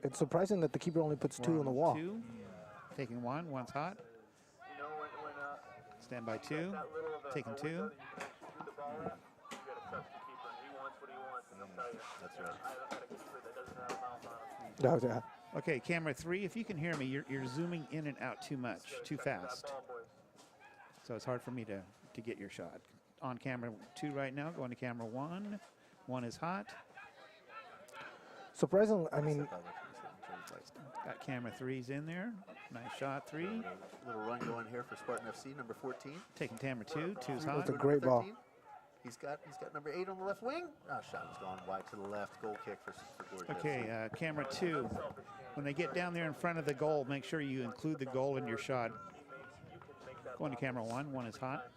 It's surprising that the keeper only puts two on the wall. Two, taking one, one's hot. Stand by two, taking two. That's right. Yeah. Okay, camera three, if you can hear me, you're zooming in and out too much, too fast. So it's hard for me to get your shot. On camera two right now, going to camera one. One is hot. Surprisingly, I mean, got camera threes in there. Nice shot, three. Little run going here for Spartan FC, number 14. Taking camera two, two's hot. That's a great ball. He's got number 8 on the left wing. Oh, shot was gone wide to the left. Goal kick for Gorge FC. Okay, camera two. When they get down there in front of the goal, make sure you include the goal in your shot. Going to camera one. One is hot.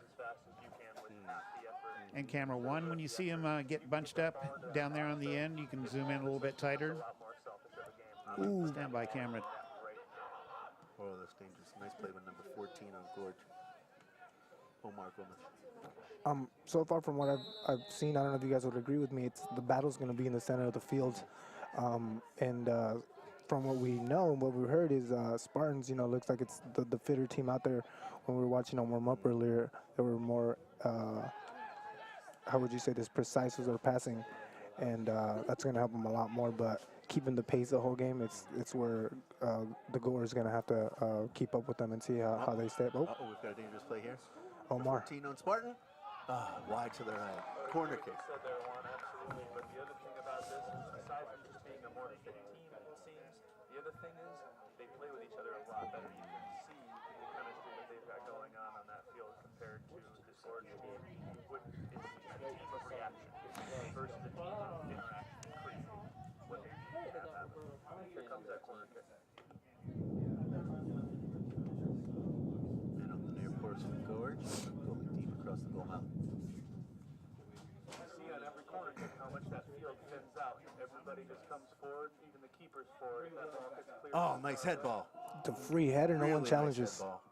And camera one, when you see him get bunched up down there on the end, you can zoom in a little bit tighter. Ooh. Stand by camera. Oh, that's dangerous. Nice play with number 14 on Gorge. Omar Gomez. So far from what I've seen, I don't know if you guys would agree with me, it's the battle's going to be in the center of the field. From what we know and what we heard is Spartans, looks like it's the fitter team out there. When we were watching them warm up earlier, they were more, how would you say this, precise with their passing. And that's going to help them a lot more. But keeping the pace the whole game, it's where the goaler is going to have to keep up with them and see how they step. We've got a dangerous play here. Omar. 14 on Spartan. Wide to their right. Corner kick. Absolutely, but the other thing about this is, aside from just being a more fit team, it seems, the other thing is they play with each other a lot better. You can see the chemistry that they've got going on that field compared to this Gorge team. It's a team of reaction versus a team of interaction. Crazy. When they have that, here comes that corner kick. And on the near post from Gorge, going deep across the goal mouth. See on every corner kick how much that field thins out. Everybody just comes forward, even the keeper's forward. That ball gets clear. Oh, nice head ball. The free header, no one challenges. Nice head ball.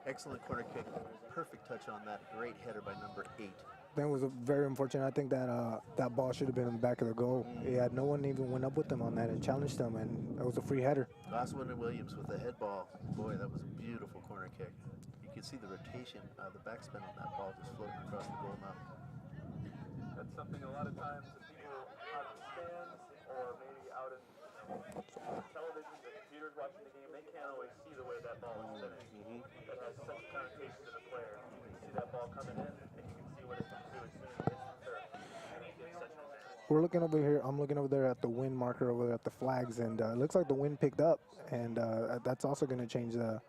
Excellent corner kick. Perfect touch on that. Great header by number 8. That was very unfortunate. I think that that ball should have been in the back of the goal. Yeah, no one even went up with them on that and challenged them, and it was a free header. Goswin and Williams with the head ball. Boy, that was a beautiful corner kick. You can see the rotation, the backspin on that ball just floating across the goal mouth. That's something a lot of times the people out in the stands or maybe out in television, the computers watching the game, they can't always see the way that ball is spinning. That has such a connotation to the player. You can see that ball coming in, and you can see what it's going to do as soon as it hits the turf. And it gives such an advantage. We're looking over here. I'm looking over there at the wind marker over there at the flags, and it looks like the wind picked up, and that's also going to change the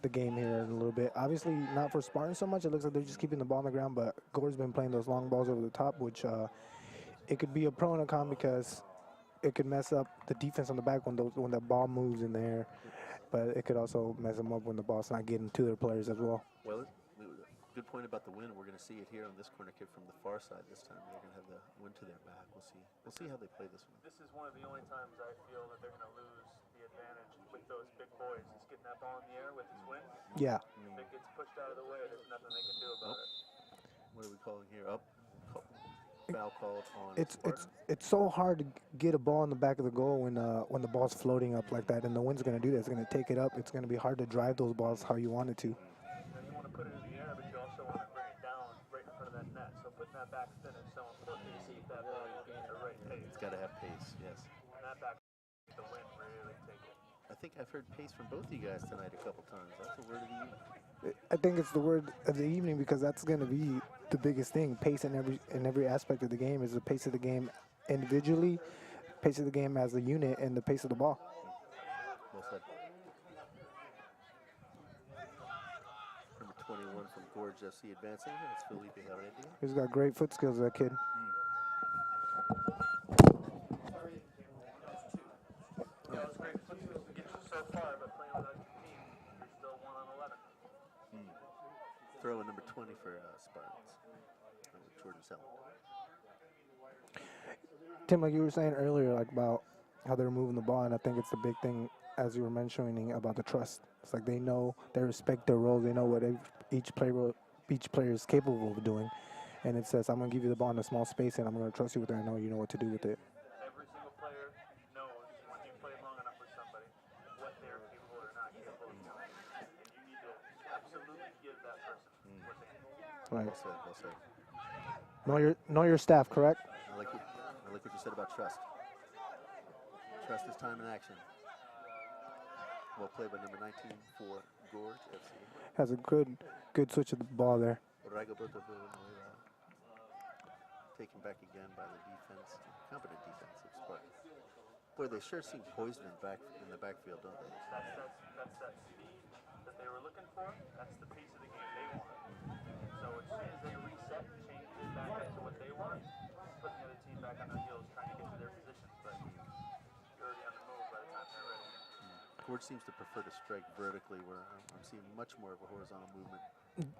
game here in a little bit. Obviously not for Spartan so much. It looks like they're just keeping the ball on the ground, but Gore's been playing those long balls over the top, which it could be a pro and a con because it could mess up the defense on the back when the ball moves in the air, but it could also mess them up when the ball's not getting to their players as well. Well, good point about the wind. We're going to see it here on this corner kick from the far side this time. They're going to have the wind to their back. We'll see. We'll see how they play this one. This is one of the only times I feel that they're going to lose the advantage with those big boys. It's getting that ball in the air with his wind. Yeah. If it gets pushed out of the way, there's nothing they can do about it. What are we calling here? Foul called on It's so hard to get a ball in the back of the goal when the ball's floating up like that, and the wind's going to do that. It's going to take it up. It's going to be hard to drive those balls how you want it to. And you want to put it in the air, but you also want to bring it down right in front of that net. So putting that back spin is so important to keep that ball moving at the right pace. It's got to have pace, yes. And that back, the wind really take it. I think I've heard pace from both of you guys tonight a couple times. That's the word of the evening. I think it's the word of the evening because that's going to be the biggest thing. Pace in every aspect of the game is the pace of the game individually, pace of the game as a unit, and the pace of the ball. Well said. Number 21 from Gorge FC advancing. That's Felipe Heredia. He's got great foot skills, that kid. Yeah, it was great to get you so far, but playing without your team, you're still 1 on 11. Throw in number 20 for Spartans. Jordan Sell. Tim, like you were saying earlier, like about how they're moving the ball, and I think it's the big thing, as you were mentioning, about the trust. It's like they know, they respect their roles, they know what each player is capable of doing, and it says, I'm going to give you the ball in a small space, and I'm going to trust you with it. I know you know what to do with it. Every single player knows when you play long enough with they're capable or not capable of doing. And you need to absolutely give that person what they need. Right. Well said, well said. Know your staff, correct? I like what you said about trust. Trust is time and action. Well played by number 19 for Gorge FC. Has a good switch of the ball there. Taken back again by the defense, competent defense of Spartans. Boy, they sure seem poisoned in the backfield, don't they? That's that speed that they were looking for. That's the pace of the game they want. So as soon as they reset and change it back up to what they want, putting the other team back on their heels, trying to get to their positions, but you're already on the move by the time they're ready. Gorge seems to prefer to strike vertically, where I'm seeing much more of a horizontal movement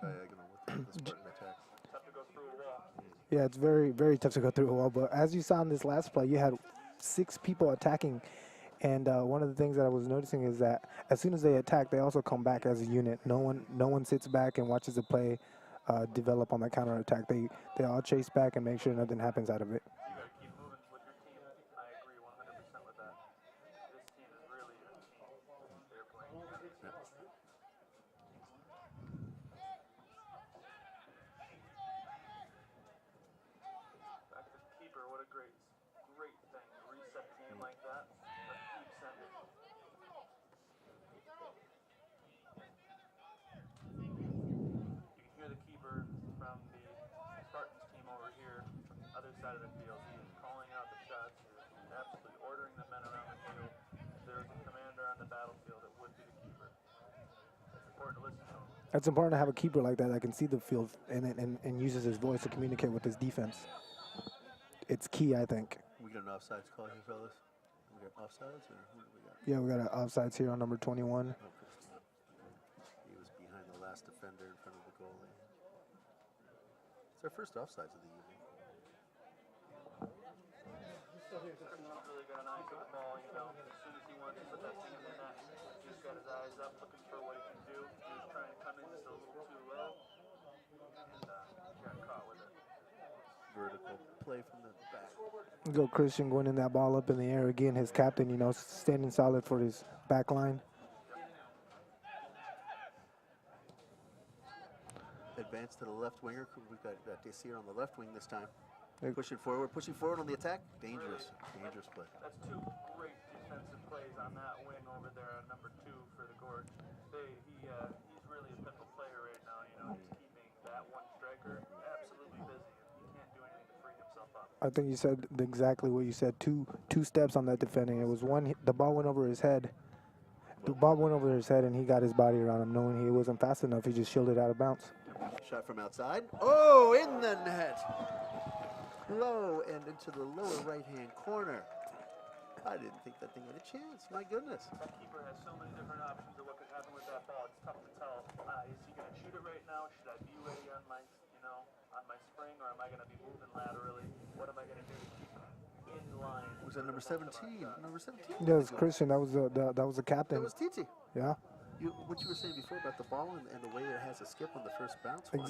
diagonal with the Spartan attack. Tough to go through a wall. Yeah, it's very, very tough to go through a wall. But as you saw in this last play, you had 6 people attacking. And one of the things that I was noticing is that as soon as they attack, they also come back as a unit. No one sits back and watches the play develop on the counterattack. They all chase back and make sure nothing happens out of it. You got to keep moving with your team. I agree 100% with that. This team is really a team. They're playing together. Back to the keeper. What a great thing. Reset team like that. But keep sending. You can hear the keeper from the Spartans team over here, from the other side of the field. He is calling out the shots. He's absolutely ordering the men around the field. If there's a commander on the battlefield, it would be the keeper. It's important to listen to him. It's important to have a keeper like that can see the field and uses his voice to communicate with his defense. It's key, I think. We got an offsides call here, fellas? We got offsides, or who do we got? Yeah, we got an offsides here on number 21. Oh, he was behind the last defender in front of the goalie. It's our first offsides of the evening. He's really got an eye for the ball, you know. As soon as he wants to put that thing in the net, he's got his eyes up looking for what he can do. He was trying to come in just a little too low, and got caught with it. Vertical play from the back. Go Christian going in that ball up in the air again. His captain, standing solid for his back line. Advance to the left winger. We've got Desir on the left wing this time. Hey. Pushing forward on the attack. Dangerous play. That's 2 great defensive plays on that wing over there on number 2 for the Gorge. He's really a pivotal player right now. He's keeping that one striker absolutely busy, and he can't do anything to free himself up. I think you said exactly what you said. Two steps on that defending. It was one. The ball went over his head. The ball went over his head, and he got his body around him, knowing he wasn't fast enough. He just shielded out of bounds. Shot from outside. Oh, in the net. Low and into the lower right-hand corner. I didn't think that thing had a chance. My goodness. That keeper has so many different options of what could happen with that ball. It's tough to tell. Is he going to shoot it right now? Should I be ready on my, on my spring, or am I going to be moving laterally? What am I going to do to keep in line? Was that number 17? Number 17? Yeah, it was Christian. That was the captain. That was Titi. Yeah. What you were saying before about the ball and the way it has a skip on the first bounce. We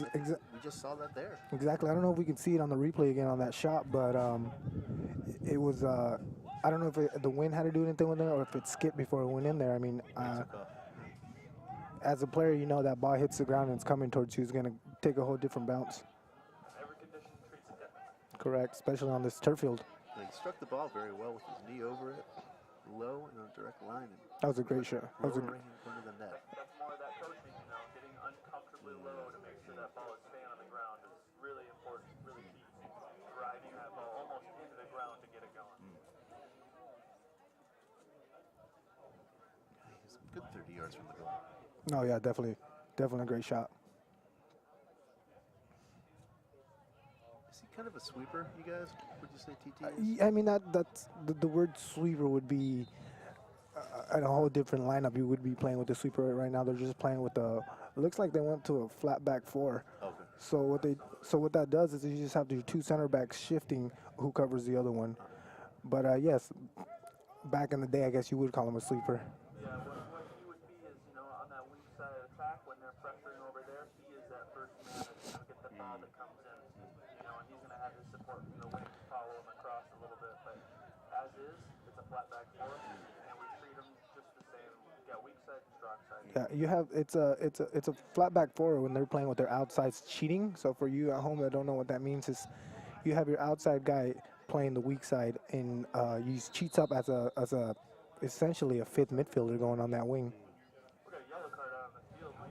just saw that there. Exactly. I don't know if we can see it on the replay again on that shot, but it was. I don't know if the wind had to do anything with it or if it skipped before it went in there. I mean, as a player, that ball hits the ground and it's coming towards you. It's going to take a whole different bounce. Every condition treats it different. Correct, especially on this turf field. He struck the ball very well with his knee over it, low and on a direct line. That was a great shot. That was a great corner of the net. That's more of that coaching, getting uncomfortably low to make sure that ball is staying on the ground is really important, really key. Driving that ball almost into the ground to get it going. He's a good 30 yards from the goal. No, yeah, definitely a great shot. Is he kind of a sweeper, you guys? Would you say TT is? I mean, that's the word sweeper would be in a whole different lineup. You would be playing with the sweeper right now. They're just playing with it looks like they went to a flat back 4. Okay. So what that does is you just have your 2 center backs shifting who covers the other one. But yes, back in the day, I guess you would call him a sweeper. Yeah, what he would be is, on that weak side of the attack when they're pressuring over there, he is that first man that's going to get the ball that comes in. And he's going to have his support from the wing to follow him across a little bit. But as is, it's a flat back 4, and we treat him just the same. Yeah, you have it's a flat back forward when they're playing with their outsides cheating. So for you at home that don't know what that means is you have your outside guy playing the weak side and he cheats up as a essentially a fifth midfielder going on that wing. We got a yellow card out on the field. We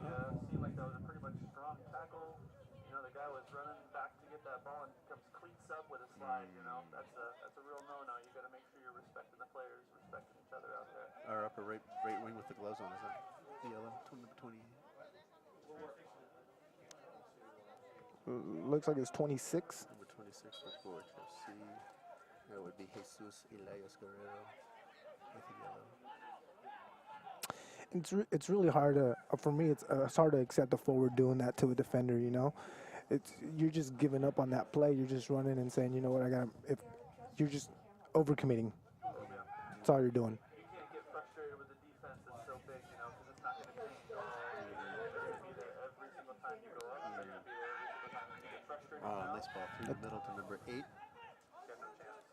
seemed like that was a pretty much strong tackle. You know, the guy was running back to get that ball and comes cleats up with a slide. You know, that's a real no-no. You got to make sure you're respecting the players, respecting each other out there. Our upper right wing with the gloves on, is that the yellow? Number 20. Looks like it's 26. Number 26 for Gorge FC. That would be Jesus Elias Guerrero with the yellow. It's really hard to for me. It's hard to accept the forward doing that to a defender. You know, you're just giving up on that play. You're just running and saying, you know what, if you're just overcommitting. That's all you're doing. You can't get frustrated with a defense that's so big, you know, because it's not going to change. They're going to be there every single time you go up. They're going to be there every single time you get frustrated. Oh, nice ball through the middle to number 8. Got no chance.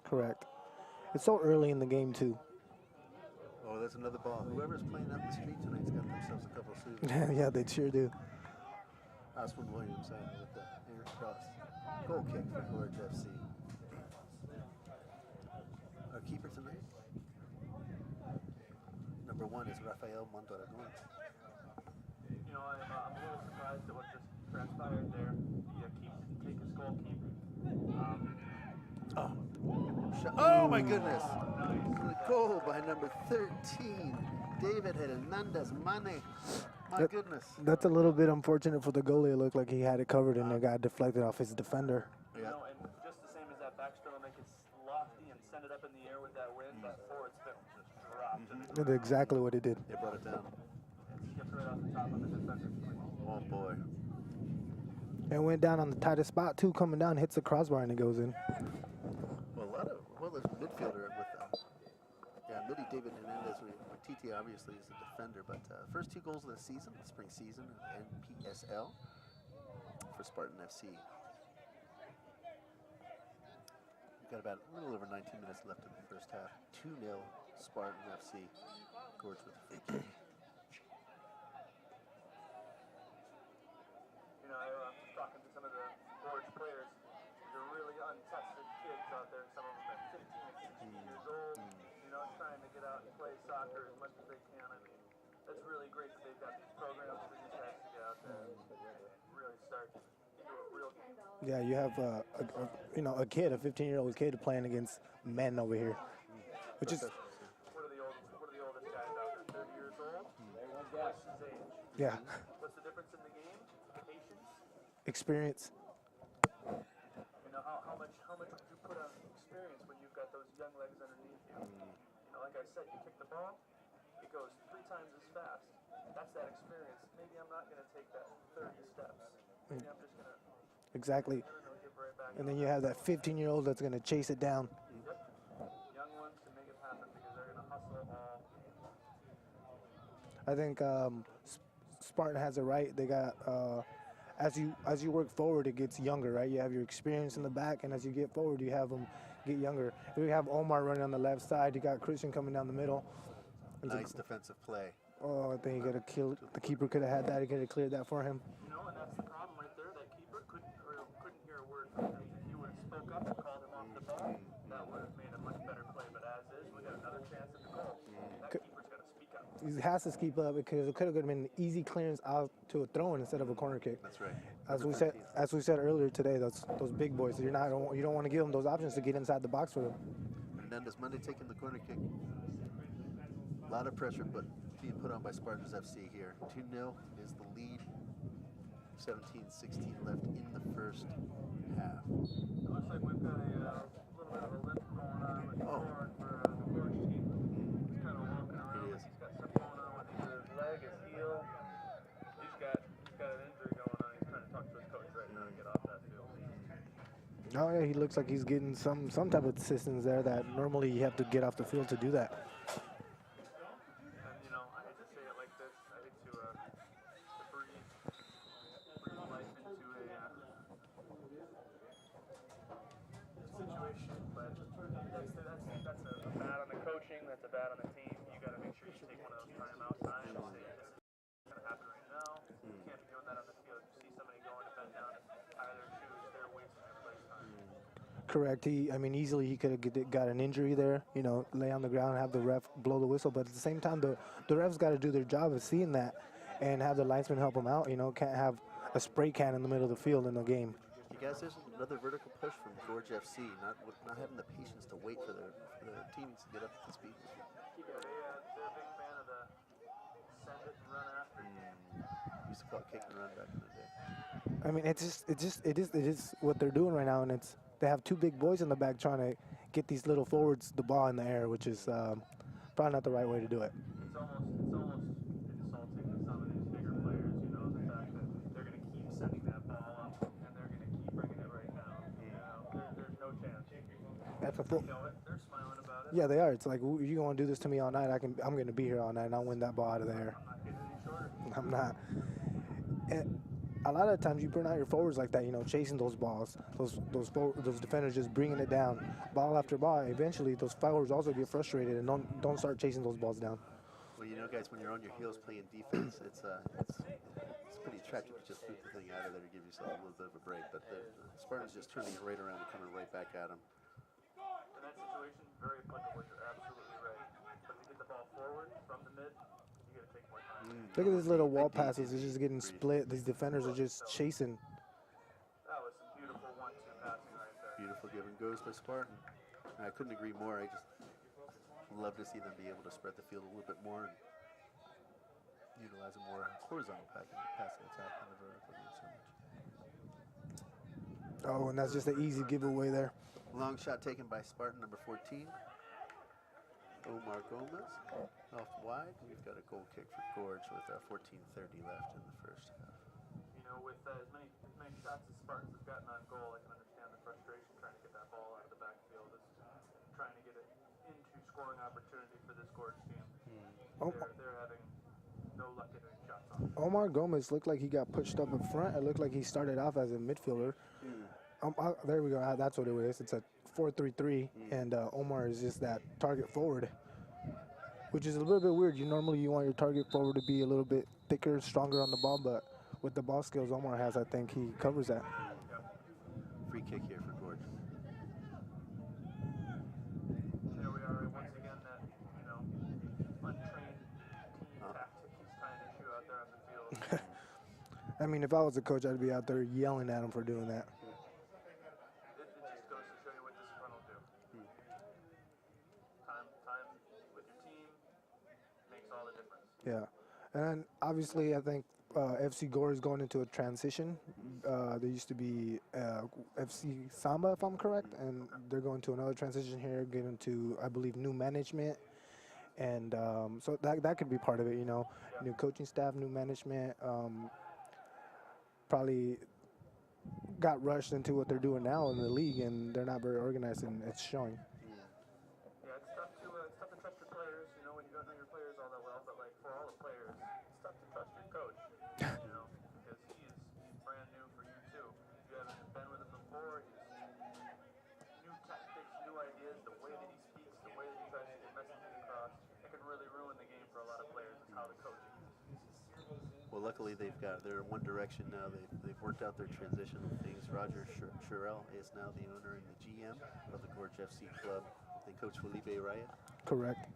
Correct. It's so early in the game too. Oh, that's another ball. Whoever's playing up the street tonight's got themselves a couple of souvenirs. Yeah, they sure do. Oswin Williams with the air cross. Goal kick for Gorge FC. Our keeper tonight, number 1 is Rafael Mondragon. You know, I'm a little surprised at what just transpired there. The keep didn't take his goalkeeper. Oh my goodness! The goal by number 13, David Hernandez Mane. My goodness. That's a little bit unfortunate for the goalie. It looked like he had it covered and it got deflected off his defender. You know, and just the same as that backstrokes, make it lofty and send it up in the air with that wind. That forward spin just dropped. That's exactly what it did. They brought it down. And skipped right off the top of the defender's cleat. Oh boy. And went down on the tightest spot too, coming down, hits the crossbar and it goes in. Well, there's midfielder with Midi David Hernandez. TT obviously is a defender, but first 2 goals of the season, the spring season of NPSL for Spartan FC. We've got about a little over 19 minutes left in the first half. 2-0 Spartan FC. Gorge with the free kick. You know, I was talking to some of the Gorge players. They're really untested kids out there. Some of them are 15 and 16 years old. You know, trying to get out and play soccer as much as they can. I mean, that's really great that they've got these programs for these guys to get out there and really start into a real game. Yeah, you have a kid, a 15-year-old kid playing against men over here, which is What are the oldest guys out there? 30 years old? What's his age? yeah, What's the difference in the game? Patience. experience. You know, how much would you put on experience when you've got those young legs underneath you? You know, like I said, you kick the ball, it goes 3 times as fast. That's that experience. Maybe I'm not going to take that 30 steps. Maybe I'm just going to Exactly. give right back. And then you have that 15-year-old that's going to chase it down. Yep. Young ones can make it happen because they're going to hustle all. I think Spartan has it right. They got as you work forward, it gets younger, right? You have your experience in the back, and as you get forward, you have them get younger. If we have Omar running on the left side, you got Christian coming down the middle. Nice defensive play. Oh, I think he could have killed. The keeper could have had that. He could have cleared that for him. You know, and that's the problem right there. That keeper couldn't hear a word from him. If you would have spoke up and called him off the ball, that would have made a much better play. But as is, we got another chance at the goal. That keeper's got to speak up. He has to keep up because it could have been an easy clearance out to a throw-in instead of a corner kick. That's right. As we said earlier today, those big boys. You don't want to give them those options to get inside the box for them. Hernandez Monday taking the corner kick. A lot of pressure, but being put on by Spartans FC here. 2-0 is the lead. 17-16 left in the first half. It looks like we've got a little bit of a limp going on with Gorge for the Gorge team. He's kind of walking around. He's got something going on with either his leg, his heel. He's got an injury going on. He's trying to talk to his coach right now to get off that field. Oh yeah, he looks like he's getting some type of assistance there that normally you have to get off the field to do that. And you know, I hate to say it like this. I hate to breathe life into a situation, but that's a bad on the coaching. That's a bad on the team. You got to make sure you take one of those timeouts. I understand. Correct. I mean, easily he could have got an injury there, you know, lay on the ground and have the ref blow the whistle. But at the same time, the refs got to do their job of seeing that and have the linesman help them out. You know, can't have a spray can in the middle of the field in the game. You guys, there's another vertical push from Gorge FC, not having the patience to wait for their teammates to get up to speed. They're a big fan of the send it and run after. Used to call it kick and run back in the day. I mean, it is what they're doing right now, and they have two big boys in the back trying to get these little forwards the ball in the air, which is probably not the right way to do it. It's almost insulting to some of these bigger players, you know, the fact that they're going to keep sending that ball up and they're going to keep bringing it right down. You know, there's no chance. That's a You know it. They're smiling about it. Yeah, they are. It's like, you going to do this to me all night? I'm going to be here all night, and I'll win that ball out of the air. I'm not getting any shorter. I'm not. And a lot of times you burn out your forwards like that, you know, chasing those balls, those defenders just bringing it down, ball after ball. Eventually, those forwards also get frustrated and don't start chasing those balls down. Well, you know, guys, when you're on your heels playing defense, it's pretty attractive to just boot the thing out of there to give yourself a little bit of a break. But the Spartans just turning it right around and coming right back at them. In that situation, very applicable. You're absolutely right. But to get the ball forward from the mid, you got to take more time. Look at these little wall passes. It's just getting split. These defenders are just chasing. That was some beautiful 1-2 passing right there. Beautiful give and goes by Spartan. I couldn't agree more. I just love to see them be able to spread the field a little bit more and utilize a more horizontal passing attack than the vertical game so much. Oh, and that's just an easy giveaway there. Long shot taken by Spartan, number 14. Omar Gomez off wide. We've got a goal kick for Gorge with 14:30 left in the first half. You know, with as many shots as Spartans have gotten on goal, I can understand the frustration trying to get that ball out of the backfield. It's trying to get it into scoring opportunity for this Gorge team. They're having no luck getting shots on. Omar Gomez looked like he got pushed up in front. It looked like he started off as a midfielder. There we go. That's what it is. It's a 4-3-3, and Omar is just that target forward, which is a little bit weird. Normally you want your target forward to be a little bit thicker, stronger on the ball, but with the ball skills Omar has, I think he covers that. Free kick here for Gorge. Here we are once again that, untrained team tactic he's trying to issue out there on the field. I mean, if I was a coach, I'd be out there yelling at him for doing that. It just goes to show you what discipline will do. Time with your team makes all the difference. Yeah, and obviously I think FC Gore is going into a transition. There used to be FC Samba, if I'm correct, and they're going to another transition here, getting to, I believe, new management. And so that could be part of it, new coaching staff, new management. Probably got rushed into what they're doing now in the league, and they're not very organized, and it's showing. Yeah, it's tough to trust your players, when you don't know your players all that well, but like for all the players, it's tough to trust your coach, because he's brand new for you too. You haven't been with him before, he's new tactics, new ideas, the way that he speaks, the way that he tries to get messages across, it can really ruin the game for a lot of players, is how the coaching is. Well, luckily they're in one direction now. They've worked out their transitional things. Roger Sherrill is now the owner and the GM of the Gorge FC club. They coach Felipe Raya. Correct.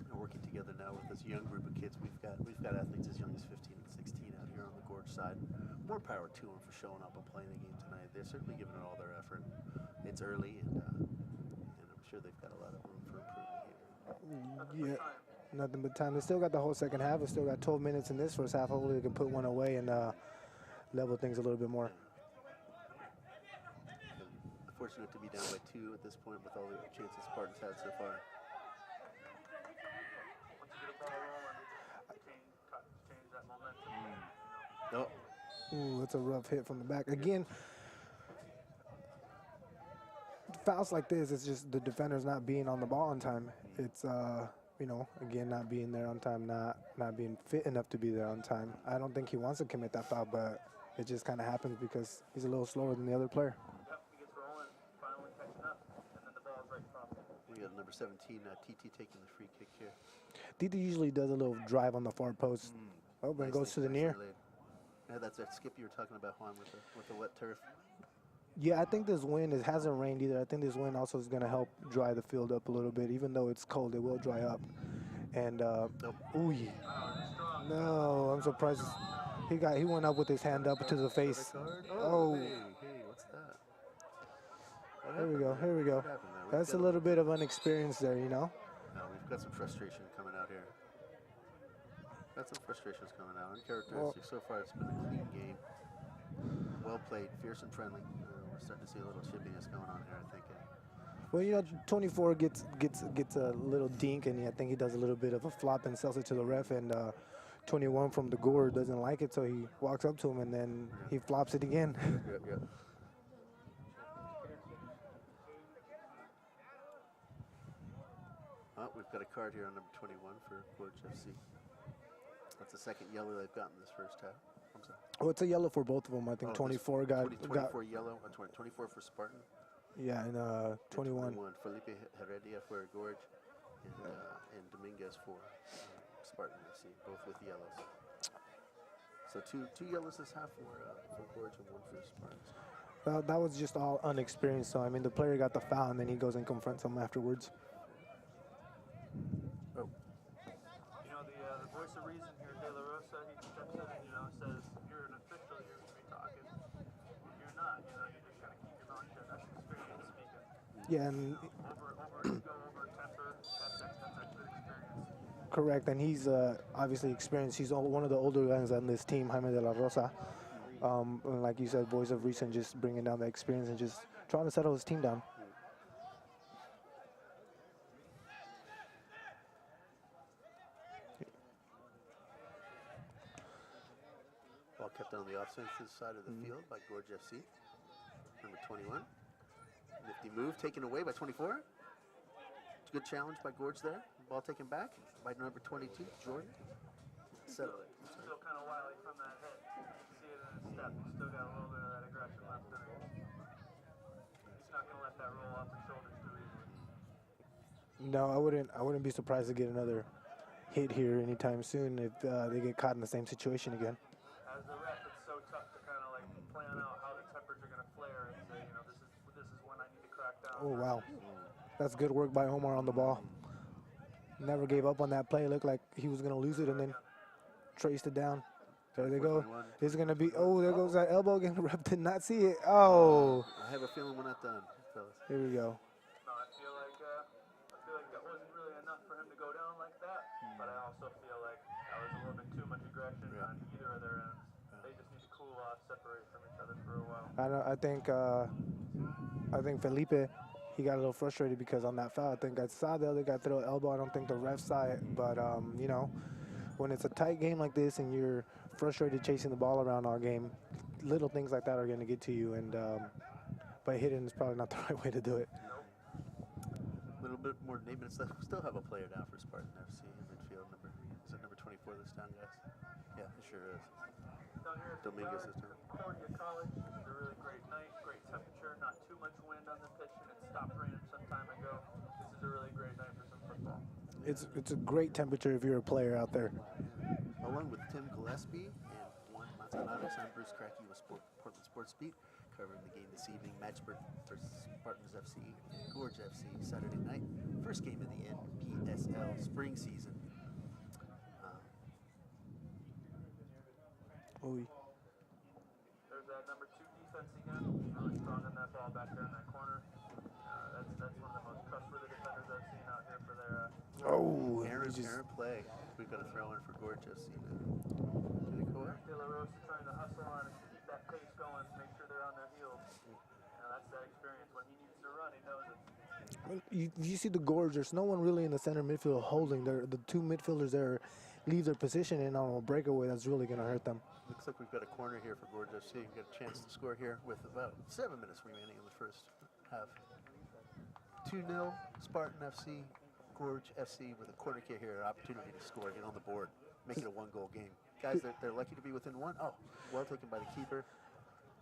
They're working together now with this young group of kids. We've got athletes as young as 15 and 16 out here on the Gorge side. More power to them for showing up and playing the game tonight. They're certainly giving it all their effort. It's early, and I'm sure they've got a lot of room for improvement here. Yeah. Nothing but time. They still got the whole second half. They still got 12 minutes in this first half. Hopefully they can put one away and level things a little bit more. Fortunate to be down by 2 at this point with all the chances Spartans had so far. Once you get a ball rolling, change that momentum. Oh. Ooh, that's a rough hit from the back. Again, fouls like this, it's just the defender's not being on the ball on time. It's again, not being there on time, not being fit enough to be there on time. I don't think he wants to commit that foul, but it just kind of happens because he's a little slower than the other player. Yep, he gets rolling, finally catching up, and then the ball's right across him. We got number 17, TT taking the free kick here. Titi usually does a little drive on the far post. Oh, but it goes to the near. Yeah, that's that skip you were talking about, Juan, with the wet turf. Yeah, I think this wind, it hasn't rained either. I think this wind also is going to help dry the field up a little bit. Even though it's cold, it will dry up. And, ooh, no, I'm surprised. He went up with his hand up to the face. Oh, Hey, what's that? What here we go, happened here we there? go. What happened there? That's a little bit of inexperience there, you know? No, we've got some frustration coming out here. Got some frustrations coming out. Uncharacteristic. So far, it's been a clean game. Well played, fierce and friendly. We're starting to see a little chippiness going on here, I think. Well, you know, 24 gets a little dink, and I think he does a little bit of a flop and sells it to the ref, and 21 from the Gorge doesn't like it, so he walks up to him, and then he flops it again. Yep. Oh, we've got a card here on number 21 for Gorge FC. That's the second yellow they've gotten this first half. I'm sorry. Oh, it's a yellow for both of them. I think 24 got 24 yellow, 24 for Spartan. Yeah, and 21. Felipe Heredia for Gorge, and Dominguez for Spartan FC, both with yellows. So two yellows this half for Gorge and one for Spartans. That was just all unexperienced. So I mean, the player got the foul, and then he goes and confronts him afterwards. Oh. You know, the voice of reason here, De La Rosa, he steps in and, says, you're an official, you're going to be talking. If you're not, you just kind of keep your mouth shut. That's experience speaking. Yeah, and Over ego, over temper, that's good experience. correct, and he's obviously experienced. He's one of the older guys on this team, Jaime De La Rosa. And like you said, voice of reason, just bringing down the experience and just trying to settle his team down. Ball kept on the offensive side of the field by Gorge FC. Number 21. Nifty move taken away by 24. Good challenge by Gorge there. Ball taken back by number 22, Jordan. Settle it. Still kind of wily from that hit. You can see it in his step. He's still got a little bit of that aggression left in him. He's not going to let that roll off his shoulders too easily. No, I wouldn't be surprised to get another hit here anytime soon if they get caught in the same situation again. As the ref, it's so tough to kind of like plan out how the tempers are going to flare and say, this is when I need to crack down. Oh, wow. That's good work by Omar on the ball. Never gave up on that play. Looked like he was going to lose it and then traced it down. There they go. This is going to be, oh, there goes that elbow again. The ref did not see it. Oh. I have a feeling we're not done, fellas. Here we go. No, I feel like that wasn't really enough for him to go down like that, but I also feel like that was a little bit too much aggression on either of their ends. They just need to cool off, separate from each other for a while. I think Felipe, he got a little frustrated because on that foul, I think I saw the other guy throw an elbow. I don't think the ref saw it, but when it's a tight game like this and you're frustrated chasing the ball around all game, little things like that are going to get to you, and but hitting is probably not the right way to do it. A little bit more than 8 minutes left. We still have a player down for Spartan FC in midfield. Is it number 24 this time, guys? Yeah, it sure is. Down here at Dominguez this time. Concordia College, it's a really great night, great temperature, not too much wind on the pitch, and it stopped raining some time ago. This is a really great night for some football. It's a great temperature if you're a player out there. Along with Tim Gillespie and Juan Manzanares, I'm Bruce Cracky with Portland Sports Beat, covering the game this evening. Matchburg versus Spartans FC and Gorge FC Saturday night. First game of the NPSL spring season. There's that number 2 defense again. Really strong on that ball back there in that corner. That's one of the most trustworthy defenders I've seen out here for their. Aaron play. We've got to throw in for Gorge FC now. Did it go up? De La Rosa trying to hustle on and keep that pace going, make sure they're on their heels. That's that experience. When he needs to run, he knows it. You see the Gorge, there's no one really in the center midfield holding. The two midfielders there leave their position, and on a breakaway, that's really going to hurt them. Looks like we've got a corner here for Gorge FC. We've got a chance to score here with about 7 minutes remaining in the first half. 2-0, Spartan FC, Gorge FC with a corner kick here, an opportunity to score, get on the board, make it a 1-goal game. Guys, they're lucky to be within one. Oh, well taken by the keeper.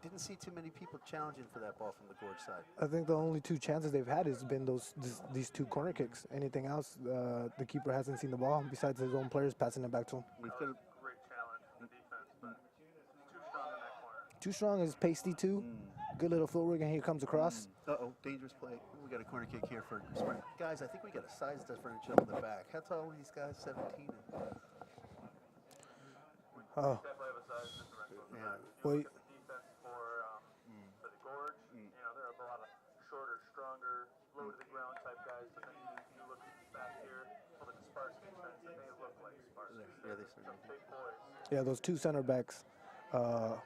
Didn't see too many people challenging for that ball from the Gorge side. I think the only 2 chances they've had has been these 2 corner kicks. Anything else, the keeper hasn't seen the ball besides his own players passing it back to him. We've got Great challenge from the defense, but too strong in that corner. Too strong is pasty too. good little footwork, and here comes across. Uh-oh, dangerous play. We got a corner kick here for Spartan. Guys, I think we got a size differential in the back. How tall are these guys? 17. Oh, Definitely have a size differential. Yeah. well, The defense for the Gorge, you know, there are a lot of shorter, stronger, low to the ground type guys. But then you look back here over the Spartan defense, and they look like Spartans. Yeah, they certainly do. Big boys. yeah, those two center backs are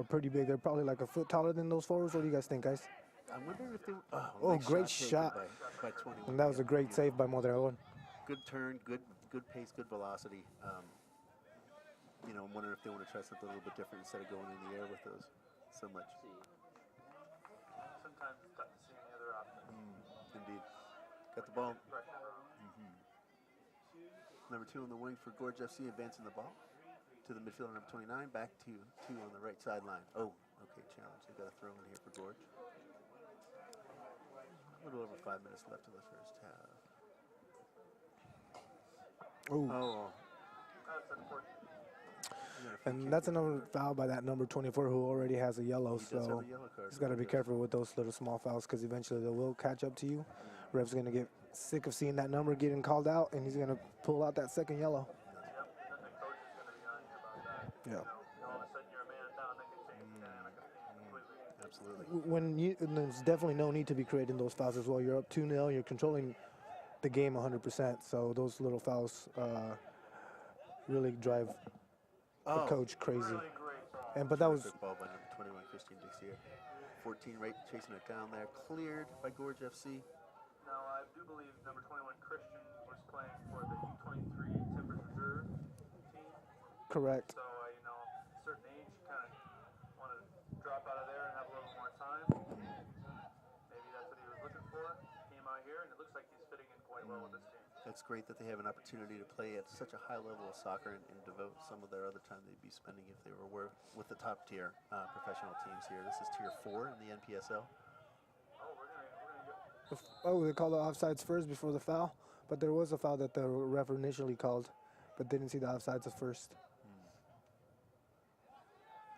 pretty big. They're probably like a foot taller than those forwards. What do you guys think, guys? I wonder if they. Oh, nice great taken shot. by 21. And that was a great Yeah. save by Mondragon. Good turn, good pace, good velocity. You know, I'm wondering if they want to try something a little bit different instead of going in the air with those so much. Sometimes it's tough to see any other option. Indeed. Got the ball. Pressure. Number 2 on the wing for Gorge FC, advancing the ball to the midfielder, number 29, back to 2 on the right sideline. Oh, okay, challenge. They've got a throw in here for Gorge. A little over 5 minutes left in the first half. Oh, Oh, That's unfortunate. and that's another foul by that number 24 who already has a yellow. he does have So a yellow card. he's got to be careful with those little small fouls because eventually they will catch up to you. Ref's going to get sick of seeing that number getting called out, and he's going to pull out that second yellow. Yep. Then the coach is going to be on you about that. Yeah. You know, all of a sudden you're a man down, they can change the dynamic of the game completely. Absolutely. And there's definitely no need to be creating those fouls as well. You're up 2-0. You're controlling the game 100%. So those little fouls really drive the coach crazy. Really great ball. But that was Terrific ball by number 21, Christian Dixier. 14 right, chasing it down there. Cleared by Gorge FC. Now, I do believe number 21, Christian, was playing for the U23 Timbers Reserve team. correct. So, you know, certain age, you kind of want to drop out of there and have a little more time. Maybe that's what he was looking for. Came out here, and it looks like he's fitting in quite well with this team. It's great that they have an opportunity to play at such a high level of soccer and devote some of their other time they'd be spending if they were with the top tier professional teams here. This is tier 4 in the NPSL. Oh, we're gonna go. Oh, they called the offsides first before the foul, but there was a foul that the ref initially called, but didn't see the offsides at first.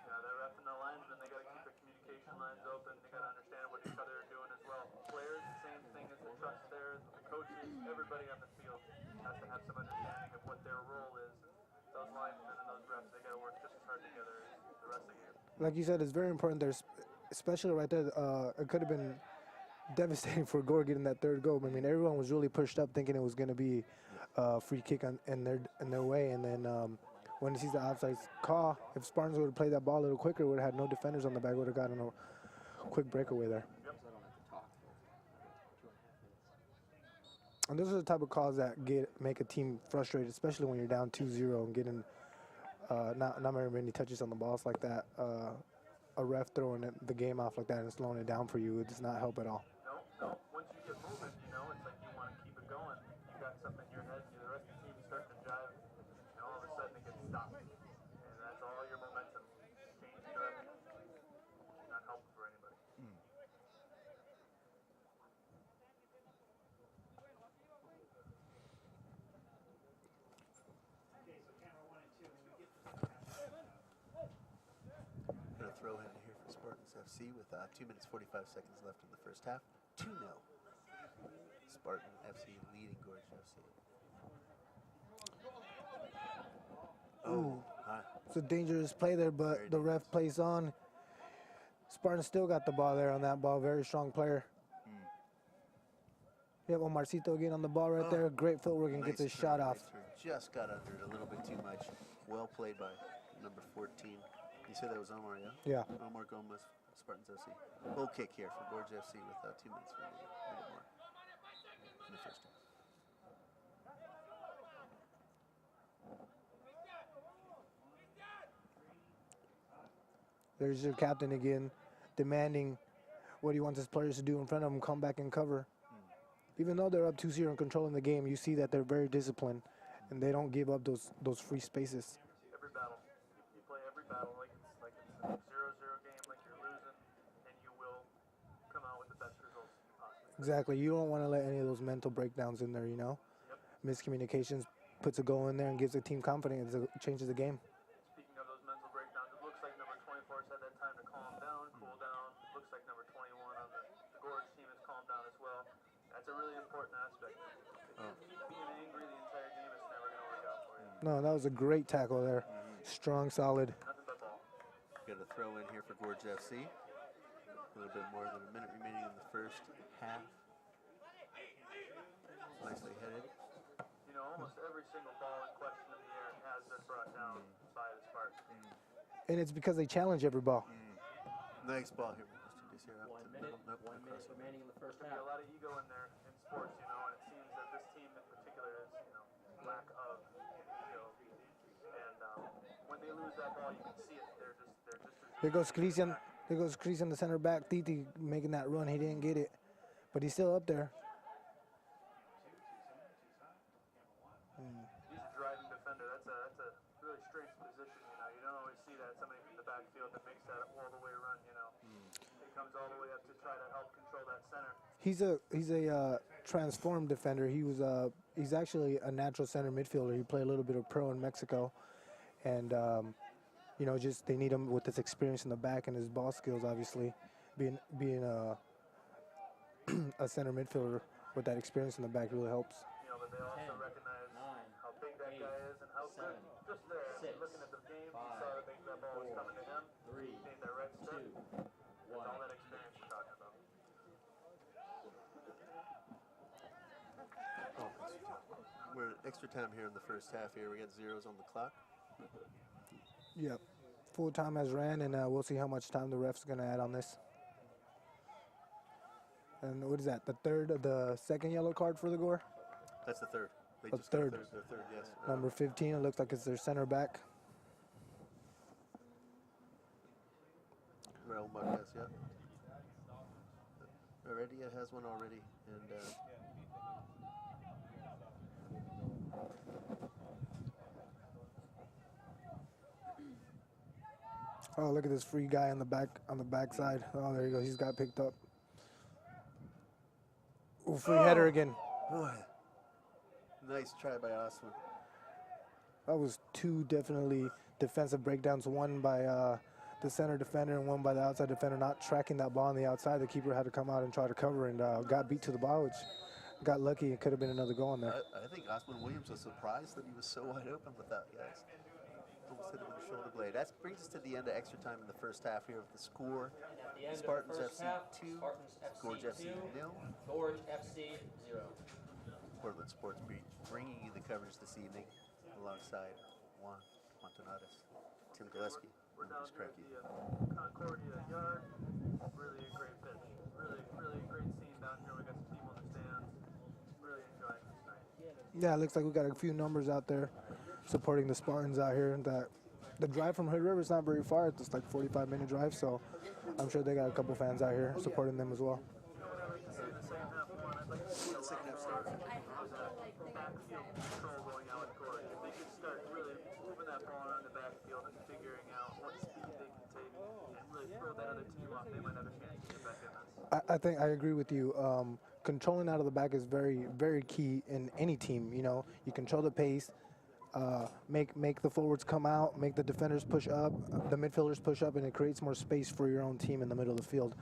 Yeah, they're refing the lines, and they got to keep their communication lines open. They got to understand what each other are doing as well. Players, same thing as the trust there. The coaches, everybody on the field has to have some understanding of what their role is. Those linesmen and those refs, they got to work just as hard together as the rest of the game. Like you said, it's very important. There's, especially right there, it could have been devastating for Gore getting that third goal. I mean, everyone was really pushed up thinking it was going to be a free kick in their way. And then when he sees the offside call, if Spartans would have played that ball a little quicker, would have had no defenders on the back, would have gotten a quick breakaway there. And those are the type of calls that make a team frustrated, especially when you're down 2-0 and getting not very many touches on the balls like that. A ref throwing the game off like that and slowing it down for you, it does not help at all. No. Once you get moving, you know, it's like you want to keep it going. You got something in your head, the rest of the team's starting to jive, and all of a sudden it gets stopped. And that's all your momentum. Change direction. Not helpful for anybody. Going to throw in here for Spartans FC with 2 minutes 45 seconds left in the first half. 2-0. Spartan FC leading Gorge FC. Ooh. Hi. It's a dangerous play there, but Very the ref plays on. Spartan still got the ball there on that ball. Very strong player. Yep, Omarcito again on the ball right there. Great footwork and Nice gets his turn, shot nice off. turn. Just got under it a little bit too much. Well played by number 14. You said that was Omar, yeah? Yeah. Omar Gomez, Spartans FC. Goal kick here for Gorge FC with 2 minutes remaining. A little more in the first half. There's your captain again, demanding what he wants his players to do in front of him, come back and cover. Even though they're up 2-0 and controlling the game, you see that they're very disciplined, and they don't give up those free spaces. Every battle. You play every battle like it's a 0-0 game, like you're losing, and you will come out with the best results you possibly can. Exactly. You don't want to let any of those mental breakdowns in there, you know? Miscommunications puts a goal in there and gives the team confidence. It changes the game. Speaking of those mental breakdowns, it looks like number 24 has had that time to calm down, cool down. It looks like a really important aspect. If you keep being angry the entire game, it's never going to work out for you. No, that was a great tackle there. Strong, solid. Nothing but ball. Got a throw in here for Gorge FC. A little bit more than a minute remaining in the first half. Nicely headed. You know, almost every single ball in question in the air has been brought down by the Spartans. And it's because they challenge every ball. Nice ball here. Just here out to the middle. Nope, One minute across. remaining in the first There's going to be half. a lot of ego in there in sports, you know, and it seems that this team in particular is, you know, lack of ego. And when they lose that ball, you can see it. They're just Here goes Christian. Here goes Christian, the center back. Titi making that run. He didn't get it, but he's still up there. He's a driving defender. That's a really strange position, you know. You don't always see that, somebody from the backfield that makes that all the way run, you know. He comes all the way up to try to help control that center. He's a transformed defender. He's actually a natural center midfielder. He played a little bit of pro in Mexico, and you know, just they need him with his experience in the back and his ball skills. Obviously, being a a center midfielder with that experience in the back really helps. You know, but they also 10, recognize 9, how big that 8, guy is and how good. 7, Just there, 6, looking at the game, he 5, saw that that ball was coming to him. 3, He made that right 2, step. 1. That's all that experience we're talking about. We're at extra time here in the first half here. We got zeros on the clock. Yep. Full time has ran, and we'll see how much time the ref's going to add on this. And what is that? The second yellow card for the Gore? That's the third. They A just got third. Their third, yes. Number 15. It looks like it's their center back. Raul Marquez, yeah. Heredia has one already, and Oh, look at this free guy on the backside. Oh, there you go. He's got picked up. Ooh, free header again. boy, nice try by Osman. That was two definitely defensive breakdowns. One by the center defender and one by the outside defender not tracking that ball on the outside. The keeper had to come out and try to cover and got beat to the ball, which got lucky. It could have been another goal in there. I think Osman Williams was surprised that he was so wide open with that, guys. Almost hit him in the shoulder blade. That brings us to the end of extra time in the first half here with the score. And at the end Spartans of the first FC half, 2, Spartans FC Gorge FC 2, 0. Gorge FC 0. Portland Sports Beat bringing you the coverage this evening alongside Juan Montanales, Tim Gillespie, We're and down Bruce here at Cracky. the Concordia yard. Really a great pitch. Really a great scene down here. We got some people in the stands. Really enjoying this night. Yeah, it looks like we got a few numbers out there supporting the Spartans out here. The drive from Hood River is not very far. It's just like 45-minute drive, so I'm sure they got a couple fans out here supporting them as well. You know what I'd like to see in the second half, one, I'd like to see a lot more of that backfield control going out with Gorge. If they could start really moving that ball around the backfield and figuring out what speed they can take and really throw that other team off, they might have a chance to get back in this. I think I agree with you. Controlling out of the back is very, very key in any team. You know, you control the pace, make the forwards come out, make the defenders push up, the midfielders push up, and it creates more space for your own team in the middle of the field.